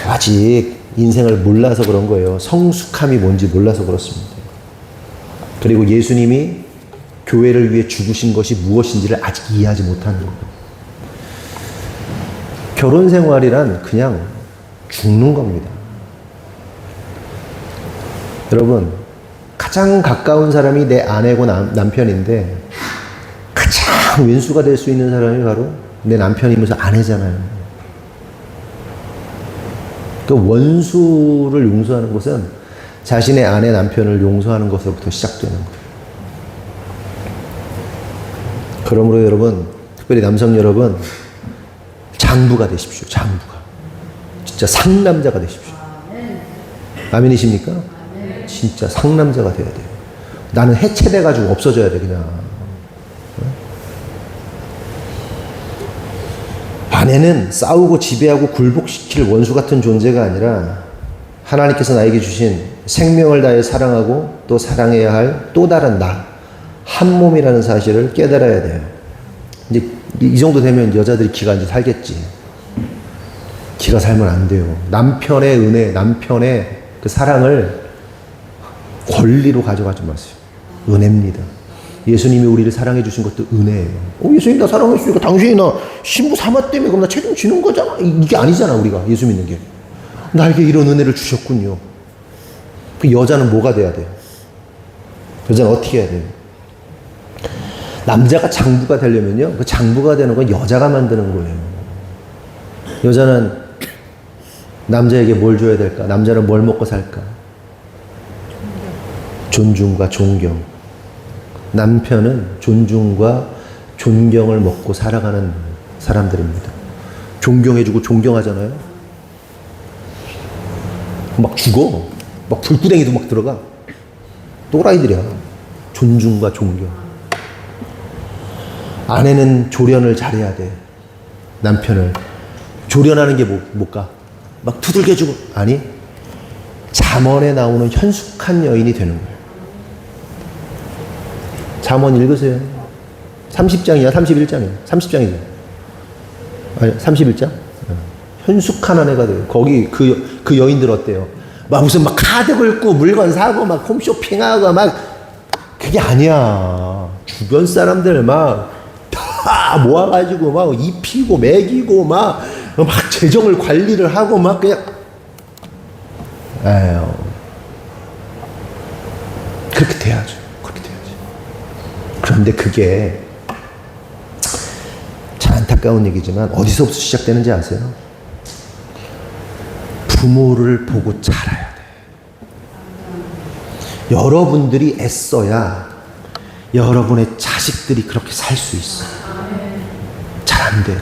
아직 인생을 몰라서 그런 거예요. 성숙함이 뭔지 몰라서 그렇습니다. 그리고 예수님이 교회를 위해 죽으신 것이 무엇인지를 아직 이해하지 못하는 겁니다. 결혼 생활이란 그냥 죽는 겁니다. 여러분, 가장 가까운 사람이 내 아내고 남편인데 가장 왼수가 될 수 있는 사람이 바로 내 남편이면서 아내잖아요. 그 원수를 용서하는 것은 자신의 아내 남편을 용서하는 것으로부터 시작되는 거예요. 그러므로 여러분, 특별히 남성 여러분, 장부가 되십시오. 장부가. 진짜 상남자가 되십시오. 아멘이십니까? 진짜 상남자가 돼야 돼요. 나는 해체돼가지고 없어져야 돼, 그냥. 아내는 싸우고 지배하고 굴복시킬 원수 같은 존재가 아니라 하나님께서 나에게 주신 생명을 다해 사랑하고 또 사랑해야 할 또 다른 나, 한 몸이라는 사실을 깨달아야 돼요. 이제 이 정도 되면 여자들이 기가 이제 살겠지. 기가 살면 안 돼요. 남편의 은혜, 남편의 그 사랑을 권리로 가져가지 마세요. 은혜입니다. 예수님이 우리를 사랑해 주신 것도 은혜예요. 예수님 나 사랑했으니까 당신이 나 신부 삼아 때문에 그럼 나 책임지는 거잖아. 이게 아니잖아, 우리가 예수 믿는 게. 나에게 이런 은혜를 주셨군요. 그 여자는 뭐가 돼야 돼요? 여자는 어떻게 해야 돼요? 남자가 장부가 되려면요, 그 장부가 되는 건 여자가 만드는 거예요. 여자는 남자에게 뭘 줘야 될까? 남자는 뭘 먹고 살까? 존중과 존경. 남편은 존중과 존경을 먹고 살아가는 사람들입니다. 존경해주고 존경하잖아요. 막 죽어. 막 불구덩이도 막 들어가. 또라이들이야. 존중과 존경. 아내는 조련을 잘해야 돼. 남편을. 조련하는 게 뭘까? 막 두들겨주고. 아니, 잠언에 나오는 현숙한 여인이 되는 거예요. 잠언 읽으세요. 30장이야, 31장이야. 30장이죠. 아니, 31장? 현숙한 아내가 돼요. 거기 그 여인들 어때요? 막 무슨 막 카드 긁고 물건 사고 막 홈쇼핑하고 막 그게 아니야. 주변 사람들 막 다 모아가지고 막 입히고 먹이고 막 재정을 관리를 하고 막 그냥 에휴. 그렇게 돼야죠. 그렇게 돼야지. 그런데 그게 참 안타까운 얘기지만 어디서부터 시작되는지 아세요? 부모를 보고 자라야 돼. 여러분들이 애써야 여러분의 자식들이 그렇게 살 수 있어. 잘 안 돼.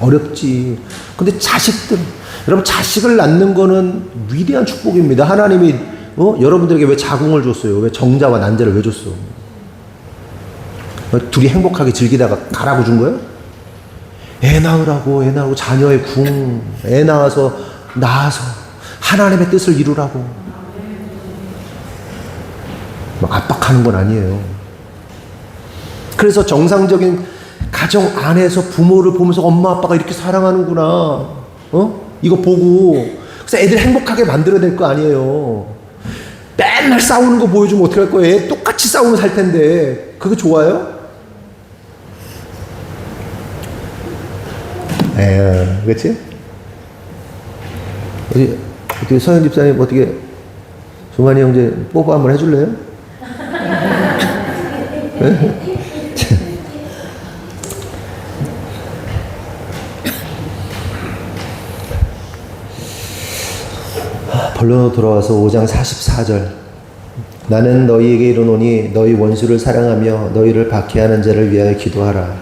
어렵지. 근데 자식들, 여러분 자식을 낳는 거는 위대한 축복입니다. 하나님이 여러분들에게 왜 자궁을 줬어요? 왜 정자와 난자를 왜 줬어? 둘이 행복하게 즐기다가 가라고 준 거예요? 애 낳으라고 자녀의 궁, 애 낳아서 하나님의 뜻을 이루라고. 막 압박하는 건 아니에요. 그래서 정상적인 가정 안에서 부모를 보면서 엄마 아빠가 이렇게 사랑하는구나. 이거 보고 그래서 애들 행복하게 만들어야 될 거 아니에요. 맨날 싸우는 거 보여주면 어떻게 할 거예요? 애 똑같이 싸우면 살 텐데 그거 좋아요? 그렇지? 어떻게 서현 집사님 어떻게 조만이 형제 뽀뽀 한번 해줄래요? 본론으로 돌아와서 5장 44절. 나는 너희에게 이르노니 너희 원수를 사랑하며 너희를 박해하는 자를 위하여 기도하라.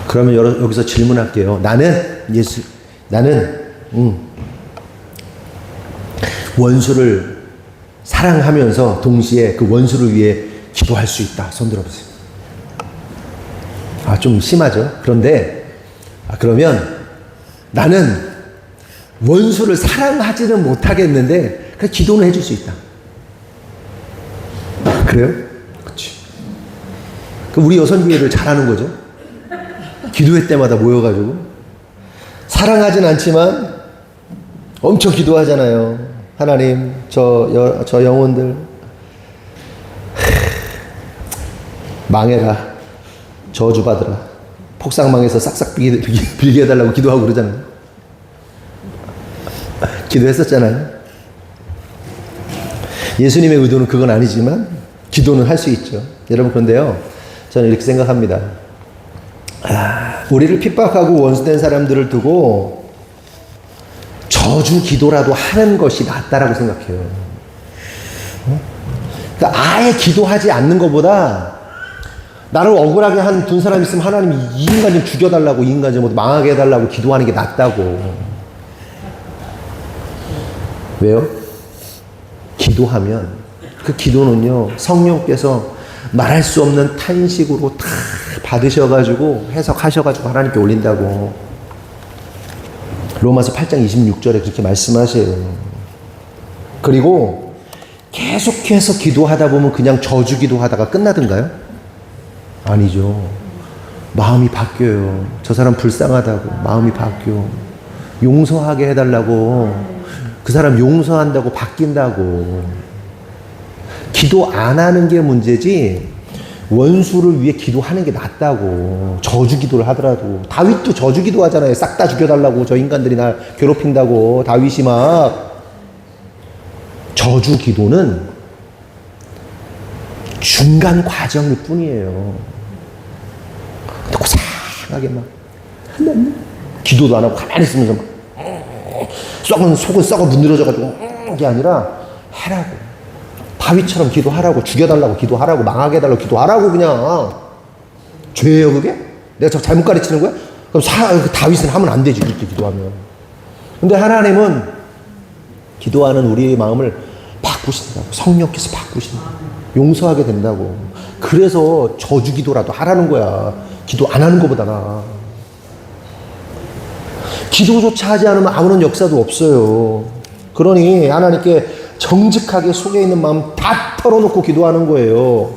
그러면 여기서 질문할게요. 나는 원수를 사랑하면서 동시에 그 원수를 위해 기도할 수 있다. 손 들어보세요. 좀 심하죠? 그런데 그러면 나는 원수를 사랑하지는 못하겠는데 그냥 기도는 해줄 수 있다. 그래요? 그렇지. 그럼 우리 여선교회를 잘하는 거죠. 기도회 때마다 모여가지고 사랑하진 않지만 엄청 기도하잖아요. 하나님, 저 영혼들 망해라, 저주받으라, 폭삭망해서 싹싹 빌게 해달라고 기도하고 그러잖아요. 기도했었잖아요. 예수님의 의도는 그건 아니지만 기도는 할 수 있죠. 여러분, 그런데요, 저는 이렇게 생각합니다. 우리를 핍박하고 원수된 사람들을 두고 저주 기도라도 하는 것이 낫다라고 생각해요. 그러니까 아예 기도하지 않는 것보다 나를 억울하게 둔 사람 있으면 하나님이 이 인간 좀 죽여달라고, 이 인간 좀 망하게 해달라고 기도하는 게 낫다고. 왜요? 기도하면 그 기도는요, 성령께서 말할 수 없는 탄식으로 다 받으셔가지고 해석하셔가지고 하나님께 올린다고. 로마서 8장 26절에 그렇게 말씀하세요. 그리고 계속해서 기도하다 보면 그냥 저주 기도하다가 끝나던가요? 아니죠. 마음이 바뀌어요. 저 사람 불쌍하다고 마음이 바뀌어. 용서하게 해달라고, 그 사람 용서한다고 바뀐다고. 기도 안 하는 게 문제지 원수를 위해 기도하는 게 낫다고. 저주 기도를 하더라도. 다윗도 저주 기도 하잖아요. 싹 다 죽여달라고, 저 인간들이 날 괴롭힌다고. 다윗이 막. 저주 기도는 중간 과정일 뿐이에요. 고상하게 막 하나님, 기도도 안 하고 가만히 있으면서 막 속은 썩어 문드러져가지고 게 아니라 하라고. 다윗처럼 기도하라고. 죽여달라고 기도하라고. 망하게 해달라고 기도하라고. 그냥 죄예요 그게? 내가 저 잘못 가르치는 거야? 그럼 다윗은 하면 안 되지, 그렇게 기도하면. 근데 하나님은 기도하는 우리의 마음을 바꾸신다고. 성령께서 바꾸신다고. 용서하게 된다고. 그래서 저주 기도라도 하라는 거야. 기도 안 하는 것보다 나아. 기도조차 하지 않으면 아무런 역사도 없어요. 그러니 하나님께 정직하게 속에 있는 마음 다 털어놓고 기도하는 거예요.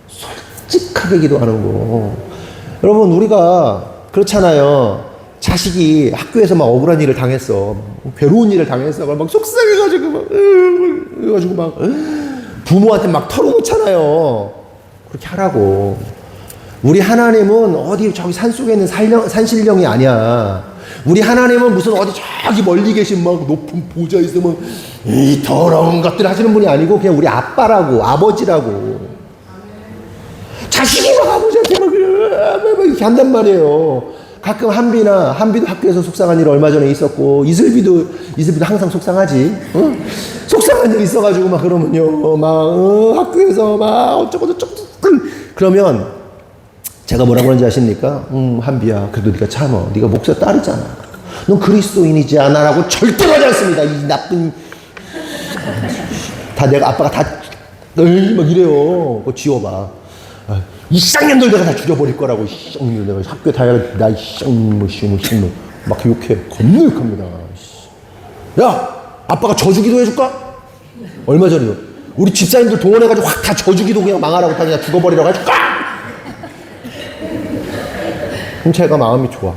솔직하게 기도하는 거. 여러분, 우리가 그렇잖아요. 자식이 학교에서 막 억울한 일을 당했어. 괴로운 일을 당했어. 막 속상해가지고 막 부모한테 막 털어놓잖아요. 그렇게 하라고. 우리 하나님은 어디 저기 산속에 있는 산신령이 아니야. 우리 하나님은 무슨 어디 저기 멀리 계신 막 높은 보좌에서 막 이 더러운 것들 하시는 분이 아니고 그냥 우리 아빠라고, 아버지라고. 자식이 막 아버지한테 막 이렇게 한단 말이에요. 가끔 한비도 학교에서 속상한 일 얼마 전에 있었고, 이슬비도 항상 속상하지. 어? 속상한 일 있어가지고 막 그러면요, 학교에서 막 어쩌고 그러면 제가 뭐라고 그러는지 아십니까? 한비야, 그래도 네가 참어. 네가 목사 딸이잖아. 넌 그리스도인이지 않아? 라고 절대로 하지 않습니다. 이 나쁜 내가 아빠가 막 이래요. 그거 지워봐. 이 쌍년들 내가 다 죽여버릴 거라고. 내가 학교에 다녀가 막 욕해. 겁나 욕합니다. 야, 아빠가 저주기도 해줄까? 얼마 전이요. 우리 집사님들 동원해가지고 확 다 저주기도 그냥 망하라고 다 그냥 죽어버리라고 해줄까? 그럼 제가 마음이 좋아.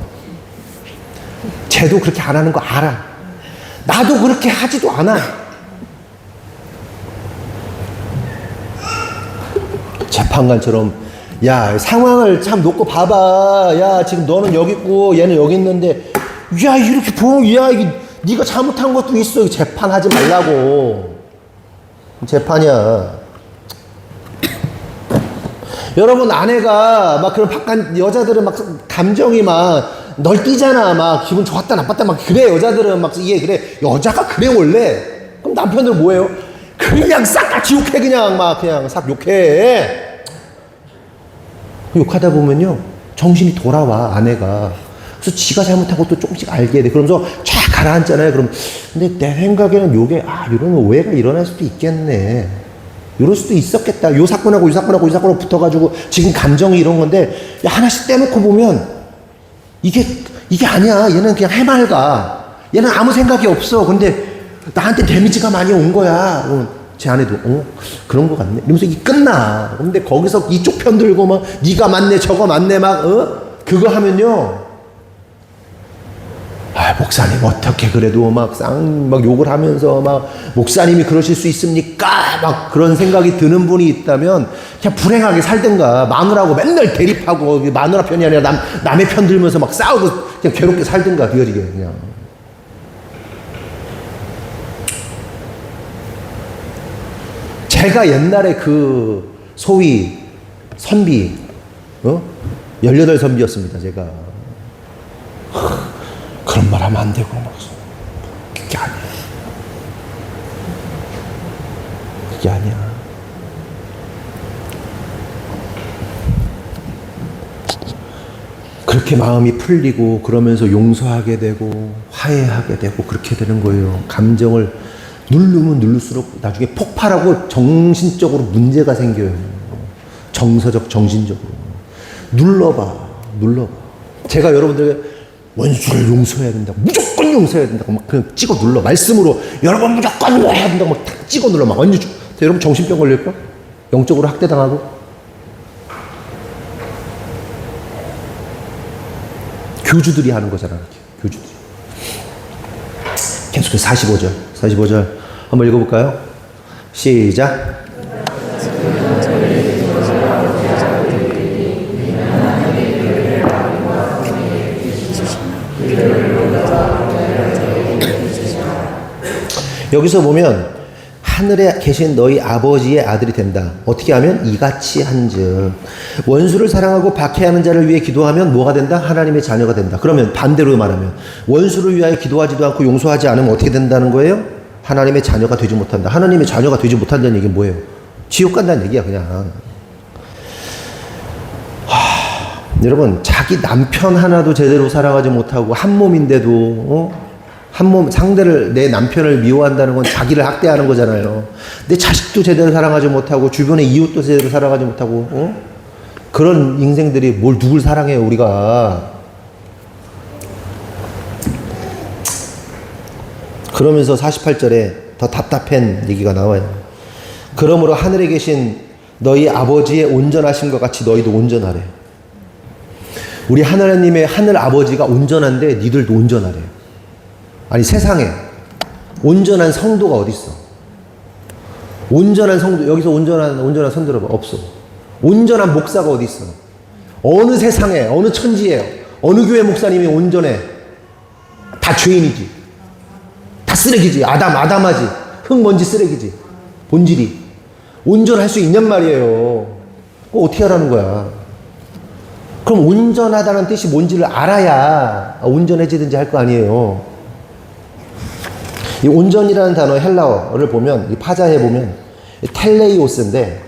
쟤도 그렇게 안 하는 거 알아. 나도 그렇게 하지도 않아. 재판관처럼, 야, 상황을 참 놓고 봐봐. 야, 지금 너는 여기 있고 얘는 여기 있는데, 야, 이렇게 보면, 야, 이게 네가 잘못한 것도 있어. 재판하지 말라고. 재판이야. 여러분, 아내가 막 그런 바깥 여자들은 막 감정이 막 널뛰잖아. 막 기분 좋았다 나빴다 막 그래. 여자들은 막 이게 그래. 여자가 그래 원래. 그럼 남편들 뭐해요? 그냥 싹 다 지옥해. 그냥 싹 욕해. 욕하다 보면요 정신이 돌아와, 아내가. 그래서 지가 잘못한 것도 조금씩 알게 돼. 그러면서 쫙 가라앉잖아요. 그럼 근데 내 생각에는 요게 이런 오해가 일어날 수도 있겠네. 이럴 수도 있었겠다. 요 사건하고 붙어가지고 지금 감정이 이런 건데, 야, 하나씩 떼놓고 보면 이게 아니야. 얘는 그냥 해맑아. 얘는 아무 생각이 없어. 근데 나한테 데미지가 많이 온 거야. 제 아내도 그런 거 같네. 이러면서 이게 끝나. 근데 거기서 이쪽 편 들고 막 네가 맞네 저거 맞네 막 그거 하면요. 목사님 어떻게 그래도 막 욕을 하면서 막 목사님이 그러실 수 있습니까? 막 그런 생각이 드는 분이 있다면 그냥 불행하게 살든가. 마누라하고 맨날 대립하고 마누라 편이 아니라 남의 편 들면서 막 싸우고 그냥 괴롭게 살든가. 비어지게 그냥. 제가 옛날에 그 소위 선비 18 선비였습니다. 제가 그런 말 하면 안 되고 그게 아니야. 그게 아니야. 그렇게 마음이 풀리고 그러면서 용서하게 되고 화해하게 되고 그렇게 되는 거예요. 감정을 누르면 누를수록 나중에 폭발하고 정신적으로 문제가 생겨요. 정서적, 정신적으로. 눌러봐. 제가 여러분들에게 원수를 용서해야 된다고, 무조건 용서해야 된다고 막 그냥 찍어 눌러. 말씀으로 여러분 무조건 해야 된다고 막 탁 찍어 눌러. 막 완전 여러분 정신병 걸릴까? 영적으로 학대당하고. 교주들이 하는 거잖아. 교주들이. 계속해서 45절 한번 읽어볼까요? 시작. 여기서 보면 하늘에 계신 너희 아버지의 아들이 된다. 어떻게 하면 이같이 한즉 원수를 사랑하고 박해하는 자를 위해 기도하면 뭐가 된다? 하나님의 자녀가 된다. 그러면 반대로 말하면 원수를 위하여 기도하지도 않고 용서하지 않으면 어떻게 된다는 거예요? 하나님의 자녀가 되지 못한다. 하나님의 자녀가 되지 못한다는 얘기는 뭐예요? 지옥 간다는 얘기야 그냥. 여러분 자기 남편 하나도 제대로 사랑하지 못하고 한 몸인데도 한 몸 상대를 내 남편을 미워한다는 건 자기를 학대하는 거잖아요. 내 자식도 제대로 사랑하지 못하고 주변의 이웃도 제대로 사랑하지 못하고 그런 인생들이 뭘 누굴 사랑해요 우리가. 그러면서 48절에 더 답답한 얘기가 나와요. 그러므로 하늘에 계신 너희 아버지의 온전하심과 같이 너희도 온전하래. 우리 하나님의 하늘 아버지가 온전한데 니들도 온전하래. 아니 세상에 온전한 성도가 어디 있어? 온전한 성도, 여기서 온전한 손 들어봐. 없어. 온전한 목사가 어디 있어? 어느 세상에 어느 천지에 어느 교회 목사님이 온전해? 다 죄인이지. 다 쓰레기지. 아담하지. 흙먼지 쓰레기지. 본질이 온전할 수 있냔 말이에요. 그거 어떻게 하라는 거야? 그럼 온전하다는 뜻이 뭔지를 알아야 온전해지든지 할 거 아니에요. 이 온전이라는 단어 헬라어를 보면, 이 파자에 보면 텔레이오스인데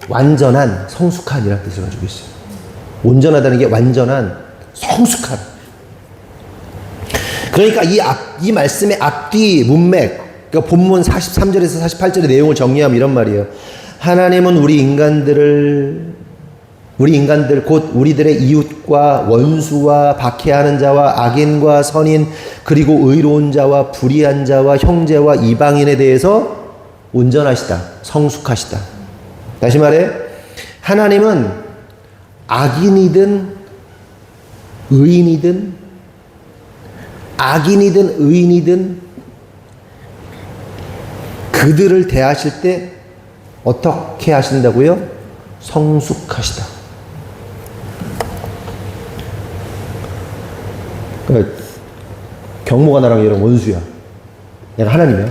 완전한, 성숙한이라는 뜻을 가지고 있어요. 온전하다는 게 완전한, 성숙한. 그러니까 이 말씀의 앞뒤 문맥, 그러니까 본문 43절에서 48절의 내용을 정리하면 이런 말이에요. 하나님은 우리 인간들 곧 우리들의 이웃과 원수와 박해하는 자와 악인과 선인 그리고 의로운 자와 불의한 자와 형제와 이방인에 대해서 온전하시다. 성숙하시다. 다시 말해 하나님은 악인이든 의인이든 그들을 대하실 때 어떻게 하신다고요? 성숙하시다. 경모가 나랑 얘랑 원수야. 내가 하나님이야.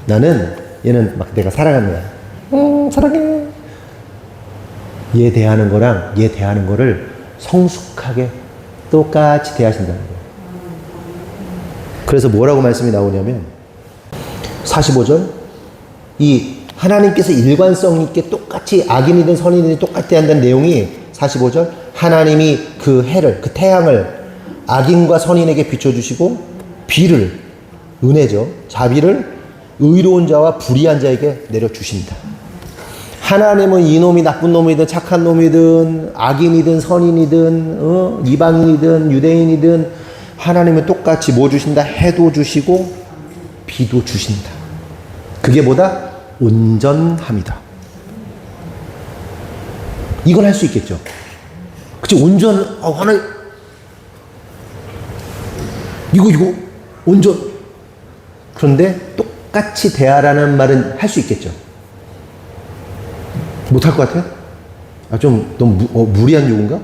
나는 얘는 막 내가 사랑하는 거야. 사랑해. 얘 대하는 거랑 얘 대하는 거를 성숙하게 똑같이 대하신다는 거예요. 그래서 뭐라고 말씀이 나오냐면 45절 이 하나님께서 일관성 있게 똑같이 악인이든 선인이든 똑같이 한다는 내용이 45절 하나님이 그 해를 그 태양을 악인과 선인에게 비춰주시고 비를 은혜죠. 자비를 의로운 자와 불의한 자에게 내려주신다. 하나님은 이놈이 나쁜 놈이든 착한 놈이든 악인이든 선인이든 이방인이든 유대인이든 하나님은 똑같이 뭐 주신다? 해도 주시고 비도 주신다. 그게 뭐다? 온전함이다. 이걸 할 수 있겠죠. 그치? 하나 이거 온전. 그런데 똑같이 대하라는 말은 할 수 있겠죠. 못할 것 같아요? 좀 너무 무리한 요구인가?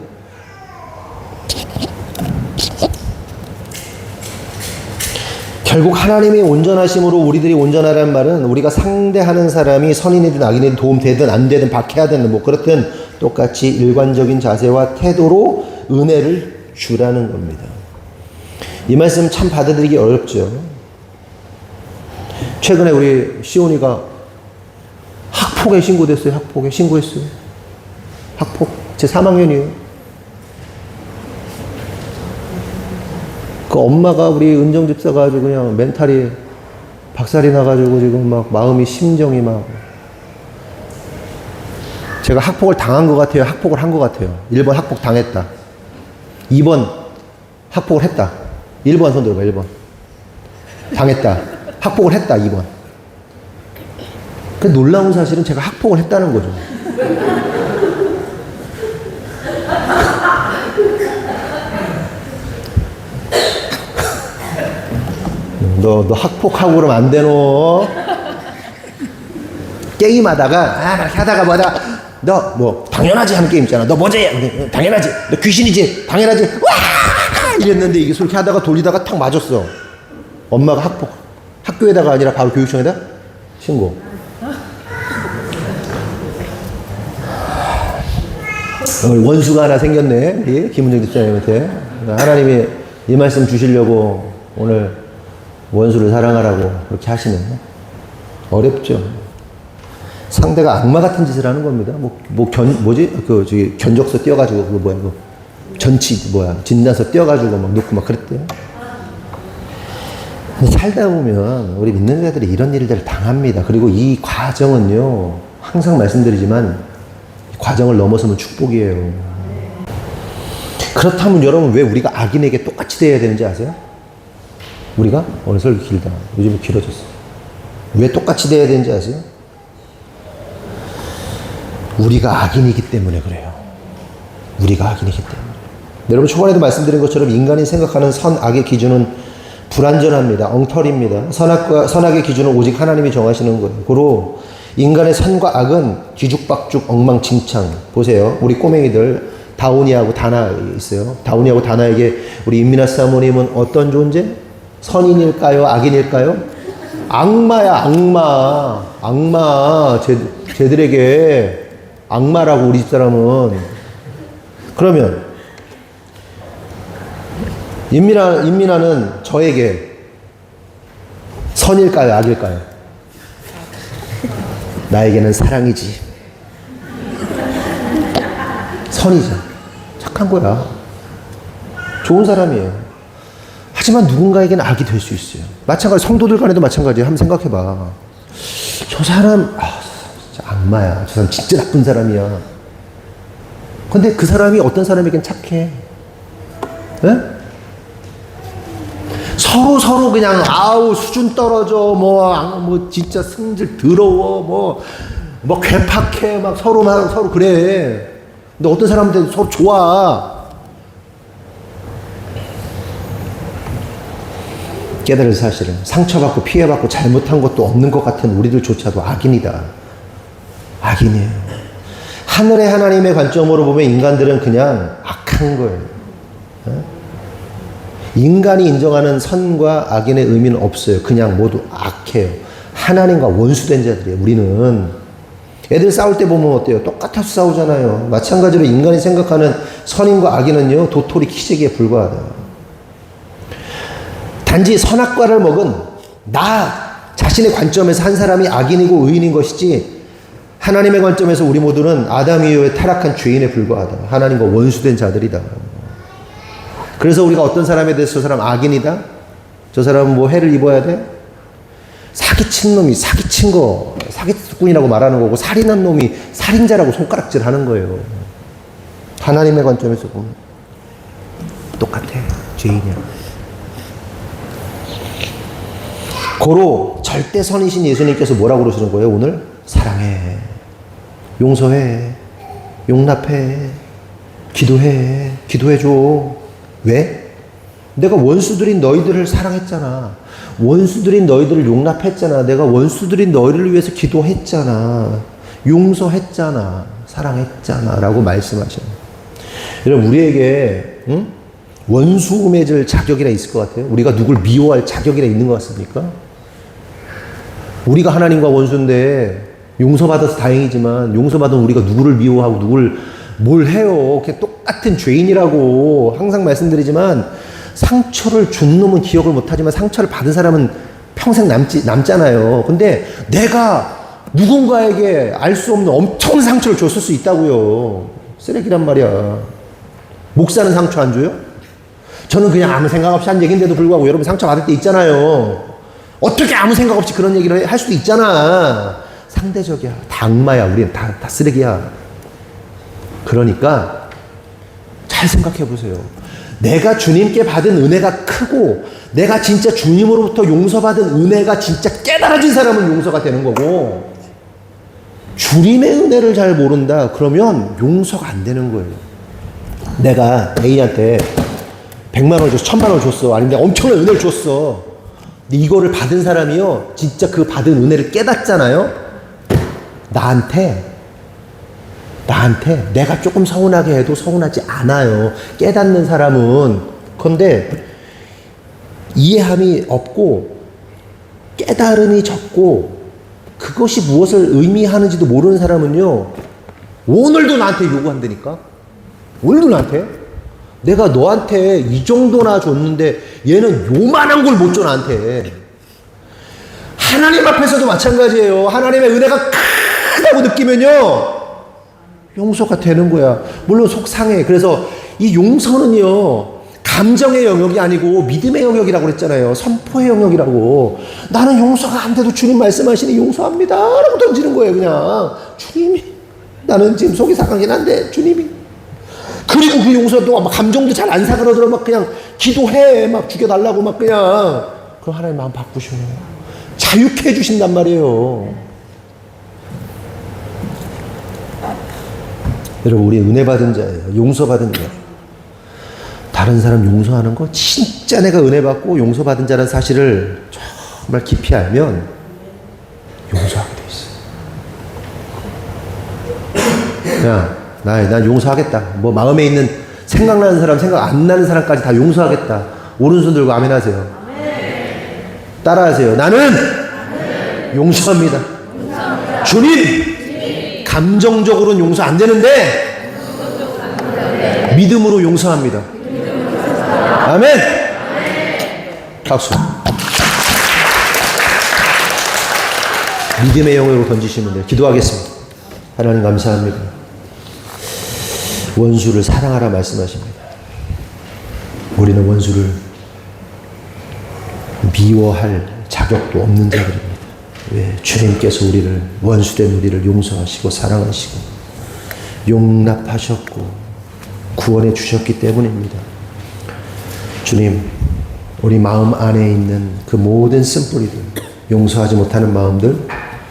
결국 하나님의 온전하심으로 우리들이 온전하라는 말은 우리가 상대하는 사람이 선인이든 악인이든 도움되든 안 되든 박해하든 뭐 그렇든 똑같이 일관적인 자세와 태도로 은혜를 주라는 겁니다. 이 말씀 참 받아들이기 어렵죠. 최근에 우리 시온이가 학폭에 신고됐어요. 학폭에 신고했어요. 학폭. 제 3학년이에요. 그 엄마가 우리 은정 집사가 아주 그냥 멘탈이 박살이 나가지고 지금 막 마음이 심정이 막 제가 학폭을 당한 것 같아요. 학폭을 한 것 같아요. 1번 학폭 당했다. 2번 학폭을 했다. 1번 손 들어봐, 1번. 당했다. 학폭을 했다, 2번. 그 놀라운 사실은 제가 학폭을 했다는 거죠. 너 학폭하고 그러면 안 되노. 게임하다가, 막 하다가 너 뭐, 당연하지 하는 게임 있잖아. 너 뭐지? 당연하지. 너 귀신이지? 당연하지. 와! 이랬는데 이게 그렇게 하다가 돌리다가 탁 맞았어. 엄마가 학폭. 학교에다가 아니라 바로 교육청에다 신고. 원수가 하나 생겼네. 우리 김은정 집사님한테. 하나님이 이 말씀 주시려고 오늘 원수를 사랑하라고 그렇게 하시네. 어렵죠. 상대가 악마 같은 짓을 하는 겁니다. 견적서 띄어가지고, 진단서 띄어가지고 막 놓고 막 그랬대요. 근데 살다 보면 우리 믿는 자들이 이런 일들을 당합니다. 그리고 이 과정은요, 항상 말씀드리지만, 이 과정을 넘어서면 축복이에요. 그렇다면 여러분, 왜 우리가 악인에게 똑같이 대해야 되는지 아세요? 우리가? 오늘 설교 길다. 요즘에 길어졌어. 왜 똑같이 대해야 되는지 아세요? 우리가 악인이기 때문에 그래요. 우리가 악인이기 때문에. 여러분, 초반에도 말씀드린 것처럼 인간이 생각하는 선악의 기준은 불완전합니다. 엉터리입니다. 선악의 기준은 오직 하나님이 정하시는 거예요. 고로 인간의 선과 악은 뒤죽박죽 엉망진창. 보세요. 우리 꼬맹이들 다운이하고 다나 있어요. 다운이하고 다나에게 우리 임미나 사모님은 어떤 존재? 선인일까요? 악인일까요? 악마야, 악마. 악마. 쟤들에게 악마라고, 우리 집사람은. 그러면 임미나는 저에게 선일까요? 악일까요? 나에게는 사랑이지. 선이죠. 착한 거야. 좋은 사람이에요. 하지만 누군가에게는 악이 될 수 있어요. 마찬가지, 성도들 간에도 마찬가지예요. 한번 생각해봐. 저 사람, 진짜 악마야. 저 사람 진짜 나쁜 사람이야. 근데 그 사람이 어떤 사람에겐 착해. 네? 서로 그냥, 수준 떨어져. 뭐, 진짜 성질 더러워. 뭐, 괴팍해. 막 서로 그래. 근데 어떤 사람들은 서로 좋아. 깨달을 사실은 상처받고 피해받고 잘못한 것도 없는 것 같은 우리들조차도 악인이다. 악인이에요. 하늘의 하나님의 관점으로 보면 인간들은 그냥 악한 거예요. 인간이 인정하는 선과 악인의 의미는 없어요. 그냥 모두 악해요. 하나님과 원수된 자들이에요. 우리는 애들 싸울 때 보면 어때요? 똑같아서 싸우잖아요. 마찬가지로 인간이 생각하는 선인과 악인은요, 도토리 키재기에 불과하다. 단지 선악과를 먹은 나 자신의 관점에서 한 사람이 악인이고 의인인 것이지, 하나님의 관점에서 우리 모두는 아담 이후의 타락한 죄인에 불과하다. 하나님과 원수된 자들이다. 그래서 우리가 어떤 사람에 대해서 저 사람 악인이다? 저 사람은 뭐 해를 입어야 돼? 사기친 놈이 사기친 거, 사기꾼이라고 말하는 거고, 살인한 놈이 살인자라고 손가락질 하는 거예요. 하나님의 관점에서 보면 똑같아. 죄인이야. 고로 절대 선이신 예수님께서 뭐라고 그러시는 거예요? 오늘 사랑해, 용서해, 용납해, 기도해, 기도해줘. 왜? 내가 원수들인 너희들을 사랑했잖아. 원수들인 너희들을 용납했잖아. 내가 원수들인 너희를 위해서 기도했잖아. 용서했잖아. 사랑했잖아. 라고 말씀하셔요. 여러분, 우리에게 원수 맺을 자격이나 있을 것 같아요? 우리가 누굴 미워할 자격이나 있는 것 같습니까? 우리가 하나님과 원수인데 용서받아서 다행이지만, 용서받은 우리가 누구를 미워하고 누구를 뭘 해요? 그냥 똑같은 죄인이라고 항상 말씀드리지만, 상처를 준 놈은 기억을 못하지만 상처를 받은 사람은 평생 남잖아요. 근데 내가 누군가에게 알 수 없는 엄청난 상처를 줬을 수 있다고요. 쓰레기란 말이야. 목사는 상처 안 줘요? 저는 그냥 아무 생각 없이 한 얘기인데도 불구하고 여러분 상처 받을 때 있잖아요. 어떻게 아무 생각 없이 그런 얘기를 할 수도 있잖아. 상대적이야. 다 악마야. 우리는 다 쓰레기야. 그러니까 잘 생각해 보세요. 내가 주님께 받은 은혜가 크고 내가 진짜 주님으로부터 용서받은 은혜가 진짜 깨달아진 사람은 용서가 되는 거고, 주님의 은혜를 잘 모른다 그러면 용서가 안 되는 거예요. 내가 A한테 100만 원 줬어, 1000만 원 줬어, 아니면 내가 엄청난 은혜를 줬어. 근데 이거를 받은 사람이요, 진짜 그 받은 은혜를 깨닫잖아요. 나한테 내가 조금 서운하게 해도 서운하지 않아요. 깨닫는 사람은. 그런데 이해함이 없고 깨달음이 적고 그것이 무엇을 의미하는지도 모르는 사람은요, 오늘도 나한테 요구한다니까. 오늘도 나한테. 내가 너한테 이 정도나 줬는데 얘는 요만한 걸 못 줘, 나한테. 하나님 앞에서도 마찬가지예요. 하나님의 은혜가 크다고 느끼면요, 용서가 되는 거야. 물론 속상해. 그래서 이 용서는요, 감정의 영역이 아니고 믿음의 영역이라고 그랬잖아요. 선포의 영역이라고. 나는 용서가 안 돼도 주님 말씀하시니 용서합니다 라고 던지는 거예요. 그냥 주님이, 나는 지금 속이 상하긴 한데 주님이. 그리고 그 용서도 막 감정도 잘 안 사그러들어. 막 그냥 기도해, 막 죽여달라고 막 그냥. 그럼 하나님 마음 바꾸셔요. 자유케 해주신단 말이에요. 여러분, 우리 은혜 받은 자예요. 용서 받은 자. 다른 사람 용서하는 거 진짜 내가 은혜 받고 용서 받은 자라는 사실을 정말 깊이 알면 용서하게 돼 있어요. 야, 난 용서하겠다. 뭐 마음에 있는 생각나는 사람, 생각 안 나는 사람까지 다 용서하겠다. 오른손 들고 아멘 하세요. 따라하세요. 나는 용서합니다. 주님, 감정적으로는 용서 안 되는데 믿음으로 용서합니다. 아멘. 박수. 믿음의 영역으로 던지시면 돼요. 기도하겠습니다. 하나님 감사합니다. 원수를 사랑하라 말씀하십니다. 우리는 원수를 미워할 자격도 없는 자들입니다. 왜? 주님께서 우리를, 원수된 우리를 용서하시고 사랑하시고 용납하셨고 구원해 주셨기 때문입니다. 주님, 우리 마음 안에 있는 그 모든 쓴뿌리들, 용서하지 못하는 마음들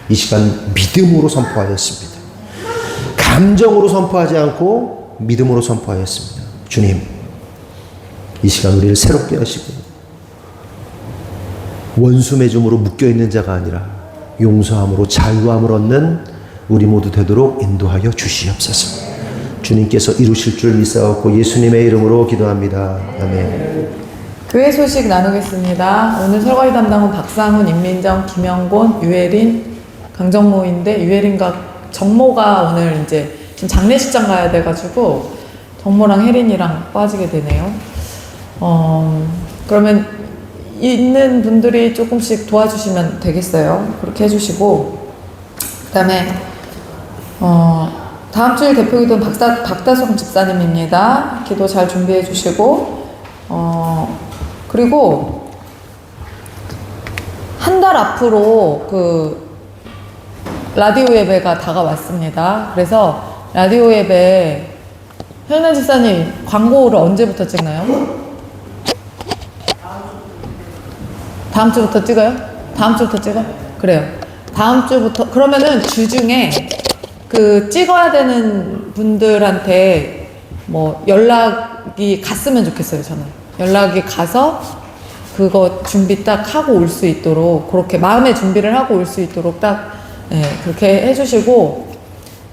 이 시간 믿음으로 선포하였습니다. 감정으로 선포하지 않고 믿음으로 선포하였습니다. 주님, 이 시간 우리를 새롭게 하시고 원수 맺음으로 묶여있는 자가 아니라 용서함으로 자유함을 얻는 우리 모두 되도록 인도하여 주시옵소서. 주님께서 이루실 줄 믿사옵고 예수님의 이름으로 기도합니다. 아멘. 교회 소식 나누겠습니다. 오늘 설거지 담당은 박상훈, 임민정, 김영곤, 유혜린, 강정모인데 유혜린과 정모가 오늘 이제 지금 장례식장 가야 돼가지고 정모랑 혜린이랑 빠지게 되네요. 그러면 있는 분들이 조금씩 도와주시면 되겠어요. 그렇게 해주시고, 그 다음에 다음 주일 대표기도는 박다솜 집사님입니다. 기도 잘 준비해 주시고, 그리고 한 달 앞으로 그 라디오 예배가 다가왔습니다. 그래서 라디오 예배 현현 집사님 광고를 언제부터 찍나요? 다음 주부터 찍어요? 다음 주부터 찍어? 그래요. 다음 주부터, 그러면은 주중에 그 찍어야 되는 분들한테 뭐 연락이 갔으면 좋겠어요, 저는. 연락이 가서 그거 준비 딱 하고 올 수 있도록, 그렇게 마음의 준비를 하고 올 수 있도록 딱, 네, 그렇게 해주시고,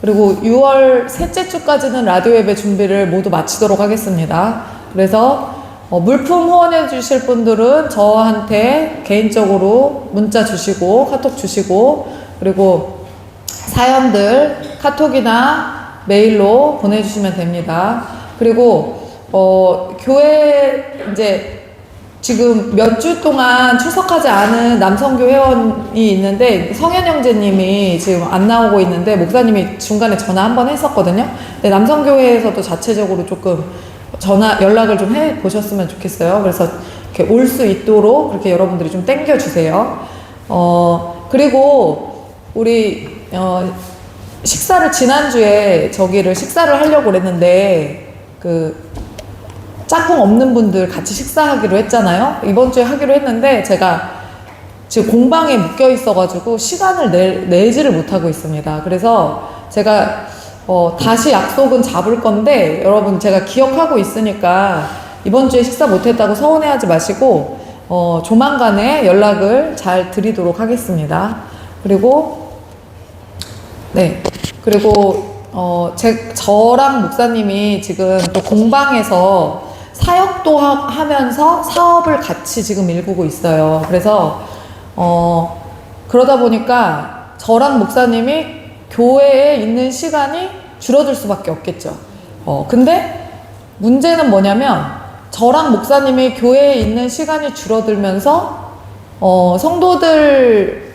그리고 6월 셋째 주까지는 라디오 예배 준비를 모두 마치도록 하겠습니다. 그래서 물품 후원해 주실 분들은 저한테 개인적으로 문자 주시고 카톡 주시고, 그리고 사연들 카톡이나 메일로 보내주시면 됩니다. 그리고 교회 이제 지금 몇 주 동안 출석하지 않은 남성교 회원이 있는데 성현 형제님이 지금 안 나오고 있는데 목사님이 중간에 전화 한번 했었거든요. 근데 남성교회에서도 자체적으로 조금 연락을 좀 해 보셨으면 좋겠어요. 그래서 이렇게 올 수 있도록 그렇게 여러분들이 좀 땡겨 주세요. 그리고 우리 식사를 지난주에 식사를 하려고 그랬는데 그 짝꿍 없는 분들 같이 식사하기로 했잖아요. 이번 주에 하기로 했는데 제가 지금 공방에 묶여 있어가지고 시간을 내지를 못하고 있습니다. 그래서 제가 다시 약속은 잡을 건데 여러분 제가 기억하고 있으니까 이번 주에 식사 못했다고 서운해하지 마시고 조만간에 연락을 잘 드리도록 하겠습니다. 그리고 저랑 목사님이 지금 또 공방에서 사역도 하면서 사업을 같이 지금 일구고 있어요. 그래서 그러다 보니까 저랑 목사님이 교회에 있는 시간이 줄어들 수밖에 없겠죠. 근데 문제는 뭐냐면 저랑 목사님이 교회에 있는 시간이 줄어들면서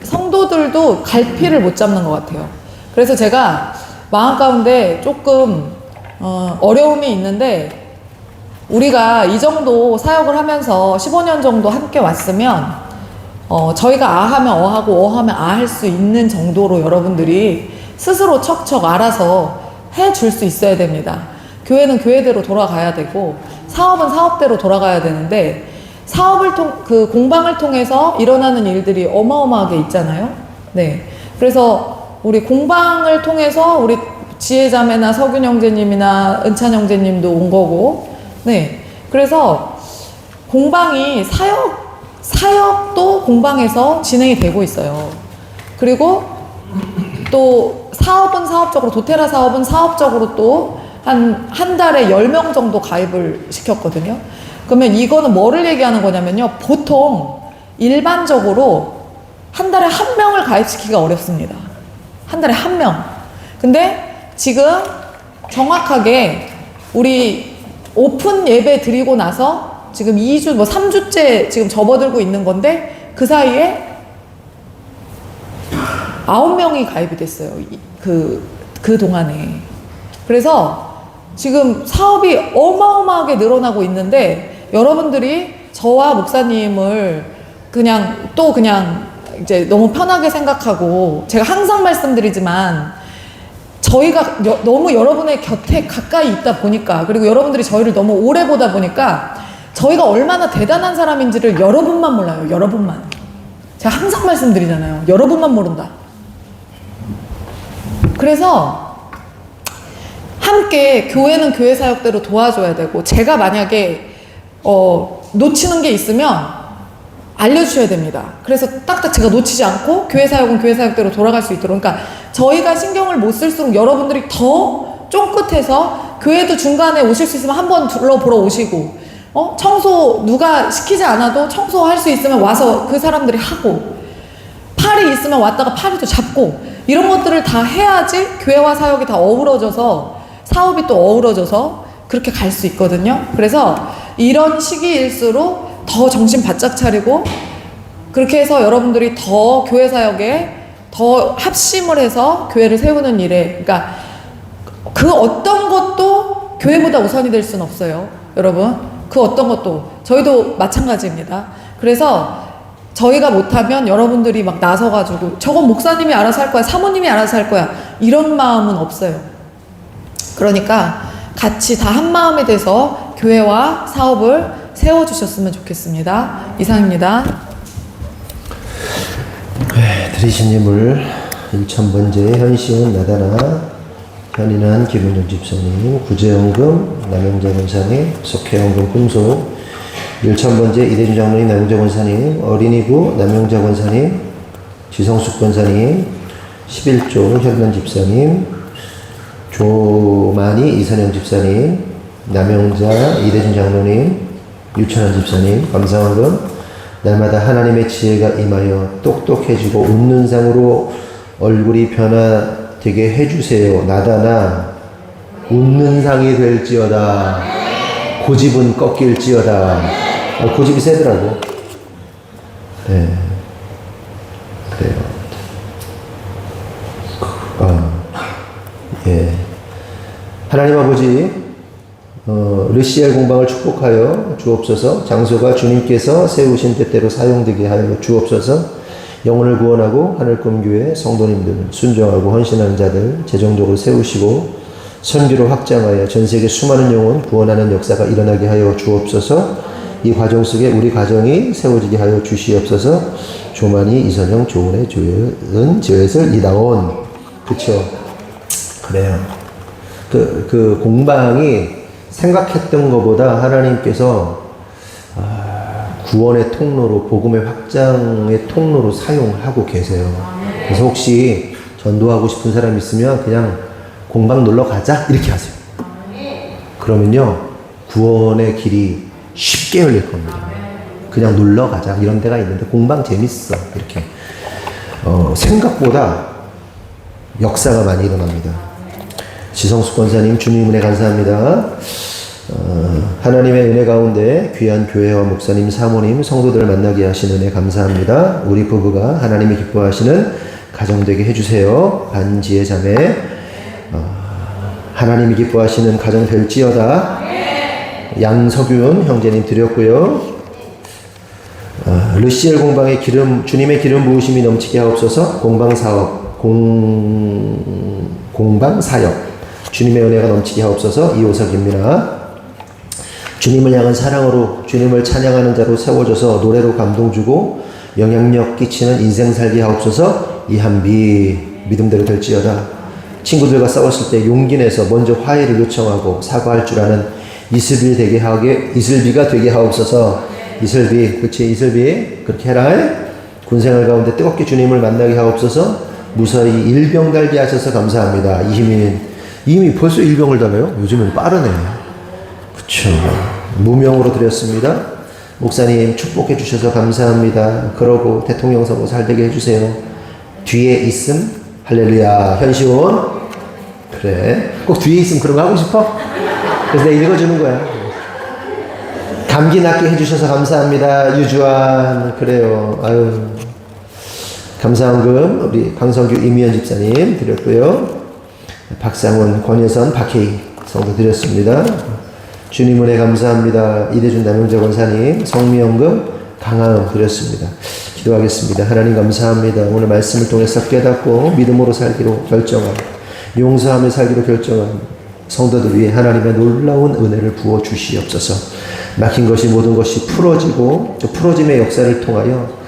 성도들도 갈피를 못 잡는 것 같아요. 그래서 제가 마음 가운데 조금 어려움이 있는데 우리가 이 정도 사역을 하면서 15년 정도 함께 왔으면 저희가 아 하면 어 하고 어 하면 아 할 수 있는 정도로 여러분들이 스스로 척척 알아서 해줄 수 있어야 됩니다. 교회는 교회대로 돌아가야 되고 사업은 사업대로 돌아가야 되는데 그 공방을 통해서 일어나는 일들이 어마어마하게 있잖아요. 네. 그래서 우리 공방을 통해서 우리 지혜자매나 서균 형제님이나 은찬 형제님도 온 거고, 네. 그래서 공방이 사역도 공방에서 진행이 되고 있어요. 그리고 또 사업은 사업적으로, 도테라 사업은 사업적으로 또 한 달에 10명 정도 가입을 시켰거든요. 그러면 이거는 뭐를 얘기하는 거냐면요. 보통 일반적으로 한 달에 1명을 가입시키기가 어렵습니다. 한 달에 1명. 근데 지금 정확하게 우리 오픈 예배 드리고 나서 지금 2주, 3주째 지금 접어들고 있는 건데 그 사이에 9명이 가입이 됐어요. 그 동안에. 그래서 지금 사업이 어마어마하게 늘어나고 있는데 여러분들이 저와 목사님을 그냥 이제 너무 편하게 생각하고, 제가 항상 말씀드리지만 저희가 너무 여러분의 곁에 가까이 있다 보니까, 그리고 여러분들이 저희를 너무 오래 보다 보니까 저희가 얼마나 대단한 사람인지를 여러분만 몰라요. 여러분만. 제가 항상 말씀드리잖아요. 여러분만 모른다. 그래서 함께 교회는 교회 사역대로 도와줘야 되고, 제가 만약에 놓치는 게 있으면 알려주셔야 됩니다. 그래서 딱딱 제가 놓치지 않고 교회 사역은 교회 사역대로 돌아갈 수 있도록. 그러니까 저희가 신경을 못 쓸수록 여러분들이 더 쫑긋해서, 교회도 중간에 오실 수 있으면 한번 둘러보러 오시고, 청소 누가 시키지 않아도 청소할 수 있으면 와서 그 사람들이 하고, 팔이 있으면 왔다가 팔이도 잡고, 이런 것들을 다 해야지 교회와 사역이 다 어우러져서, 사업이 또 어우러져서 그렇게 갈 수 있거든요. 그래서 이런 시기일수록 더 정신 바짝 차리고, 그렇게 해서 여러분들이 더 교회 사역에 더 합심을 해서 교회를 세우는 일에, 그러니까 그 어떤 것도 교회보다 우선이 될 수는 없어요. 여러분, 그 어떤 것도. 저희도 마찬가지입니다. 그래서 저희가 못하면 여러분들이 막 나서가지고 저건 목사님이 알아서 할 거야, 사모님이 알아서 할 거야, 이런 마음은 없어요. 그러니까 같이 다 한 마음이 돼서 교회와 사업을 세워주셨으면 좋겠습니다. 이상입니다. 네, 드리신 예물 1,000번째 현시은 나다나, 현인한 김은정 집사님, 구제연금 남영자 권사님, 속회연금 꿈소 1,000번째 이대주 장로님, 남영자 권사님, 어린이부 남영자 권사님, 지성숙 권사님, 11조 현단 집사님, 조만희 이선영 집사님, 남영자 이대준 장로님, 유천한 집사님, 감사원금 날마다 하나님의 지혜가 임하여 똑똑해지고 웃는 상으로 얼굴이 변화되게 해주세요. 나다나 웃는 상이 될지어다. 고집은 꺾일지어다. 고집이 세더라고. 네. 그래요. 예. 하나님 아버지, 르시엘 공방을 축복하여 주옵소서. 장소가 주님께서 세우신 때대로 사용되게 하여 주옵소서. 영혼을 구원하고 하늘꿈교회 성도님들, 순종하고 헌신하는 자들 재정적으로 세우시고 선교로 확장하여 전 세계 수많은 영혼 구원하는 역사가 일어나게 하여 주옵소서. 이 과정 속에 우리 가정이 세워지게 하여 주시옵소서. 조만이 이선영 조은의 조은 지읒을 이다온. 그쵸? 그래요. 그 공방이 생각했던 것보다 하나님께서 구원의 통로로, 복음의 확장의 통로로 사용하고 계세요. 그래서 혹시 전도하고 싶은 사람 있으면 그냥 공방 놀러 가자 이렇게 하세요. 그러면요 구원의 길이 쉽게 열릴 겁니다. 그냥 놀러 가자 이런 데가 있는데 공방 재밌어 이렇게 생각보다 역사가 많이 일어납니다. 지성숙 권사님 주님 은혜 감사합니다. 하나님의 은혜 가운데 귀한 교회와 목사님, 사모님, 성도들을 만나게 하신 은혜 감사합니다. 우리 부부가 하나님이 기뻐하시는 가정 되게 해주세요. 반지의 자매 하나님이 기뻐하시는 가정 될지어다. 양석윤 형제님 드렸고요. 르시엘 공방의 기름, 주님의 기름 부으심이 넘치게 하옵소서. 공방 사역 주님의 은혜가 넘치게 하옵소서. 이호석입니다. 주님을 향한 사랑으로 주님을 찬양하는 자로 세워져서 노래로 감동 주고 영향력 끼치는 인생 살게 하옵소서. 이한비 믿음대로 될지어다. 친구들과 싸웠을 때 용기 내서 먼저 화해를 요청하고 사과할 줄 아는 이슬비가 되게 하옵소서. 이슬비, 그치, 이슬비 그렇게 해라. 군생활 가운데 뜨겁게 주님을 만나게 하옵소서. 무사히 일병 달게 하셔서 감사합니다. 이미 벌써 일병을 달아요? 요즘은 빠르네. 그쵸. 무명으로 드렸습니다. 목사님 축복해 주셔서 감사합니다. 그러고 대통령 선거 잘 되게 해주세요. 뒤에 있음 할렐루야. 현시온 그래 꼭 뒤에 있으면 그런 거 하고 싶어? 그래서 내가 읽어주는 거야. 감기 낫게 해주셔서 감사합니다. 유주환 그래요. 아유 감사원금 우리 강성규 이미연 집사님 드렸고요. 박상원 권혜선 박혜희 성도 드렸습니다. 주님 은혜 감사합니다. 이대준 남영재 권사님 성미연금 강하음 드렸습니다. 기도하겠습니다. 하나님 감사합니다. 오늘 말씀을 통해서 깨닫고 믿음으로 살기로 결정한, 용서하며 살기로 결정한 성도들 위해 하나님의 놀라운 은혜를 부어 주시옵소서. 막힌 것이 모든 것이 풀어지고 또 풀어짐의 역사를 통하여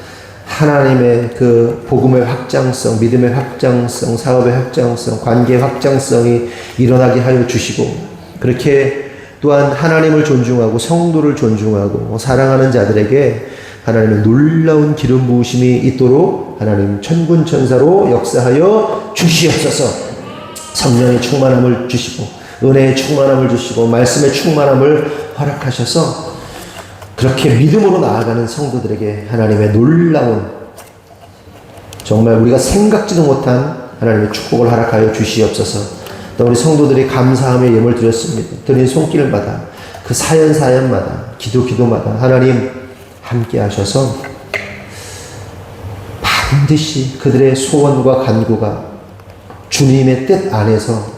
하나님의 그 복음의 확장성, 믿음의 확장성, 사업의 확장성, 관계의 확장성이 일어나게 하여 주시고 그렇게 또한 하나님을 존중하고 성도를 존중하고 사랑하는 자들에게 하나님의 놀라운 기름 부으심이 있도록 하나님 천군 천사로 역사하여 주시옵소서. 성령의 충만함을 주시고 은혜의 충만함을 주시고 말씀의 충만함을 허락하셔서 그렇게 믿음으로 나아가는 성도들에게 하나님의 놀라운 정말 우리가 생각지도 못한 하나님의 축복을 허락하여 주시옵소서. 또 우리 성도들이 감사함의 예물 드렸습니다. 드린 손길마다 그 사연마다 기도마다 하나님 함께 하셔서 반드시 그들의 소원과 간구가 주님의 뜻 안에서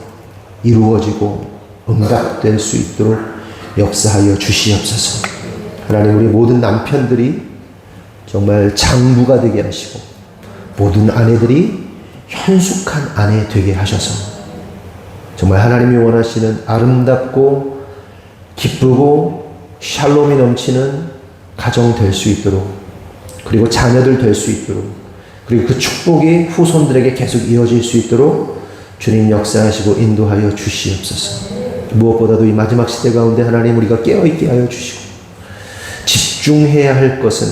이루어지고 응답될 수 있도록 역사하여 주시옵소서. 하나님 우리 모든 남편들이 정말 장부가 되게 하시고 모든 아내들이 현숙한 아내 되게 하셔서 정말 하나님이 원하시는 아름답고 기쁘고 샬롬이 넘치는 가정 될 수 있도록 그리고 자녀들 될 수 있도록 그리고 그 축복이 후손들에게 계속 이어질 수 있도록 주님 역사하시고 인도하여 주시옵소서. 무엇보다도 이 마지막 시대 가운데 하나님 우리가 깨어있게 하여 주시고 집중해야 할 것은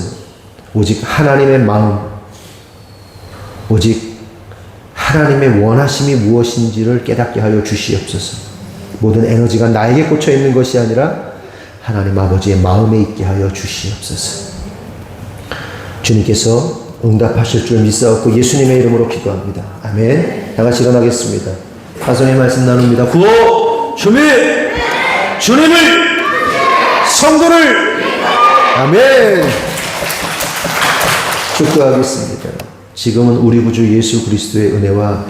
오직 하나님의 마음, 오직 하나님의 원하심이 무엇인지를 깨닫게 하여 주시옵소서. 모든 에너지가 나에게 꽂혀 있는 것이 아니라 하나님 아버지의 마음에 있게 하여 주시옵소서. 주님께서 응답하실 줄 믿사옵고 예수님의 이름으로 기도합니다. 아멘. 다 같이 일어나겠습니다. 파송의 말씀 나눕니다. 구호 주님을 성도를 아멘. 축도하겠습니다. 지금은 우리 구주 예수 그리스도의 은혜와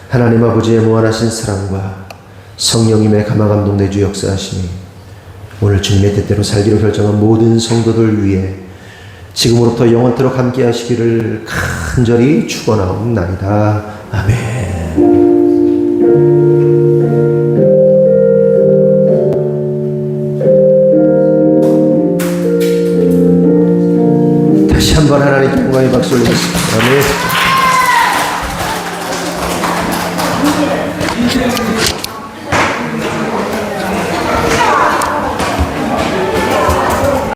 하나님 아버지의 무한하신 사랑과 성령님의 감화감동 내주 역사하심이 오늘 주님의 뜻대로 살기로 결정한 모든 성도들 위해 지금으로부터 영원토록 함께 하시기를 간절히 축원하옵나이다. 아멘. 한번 하나님께 영광의 박수 올리겠습니다. 아멘.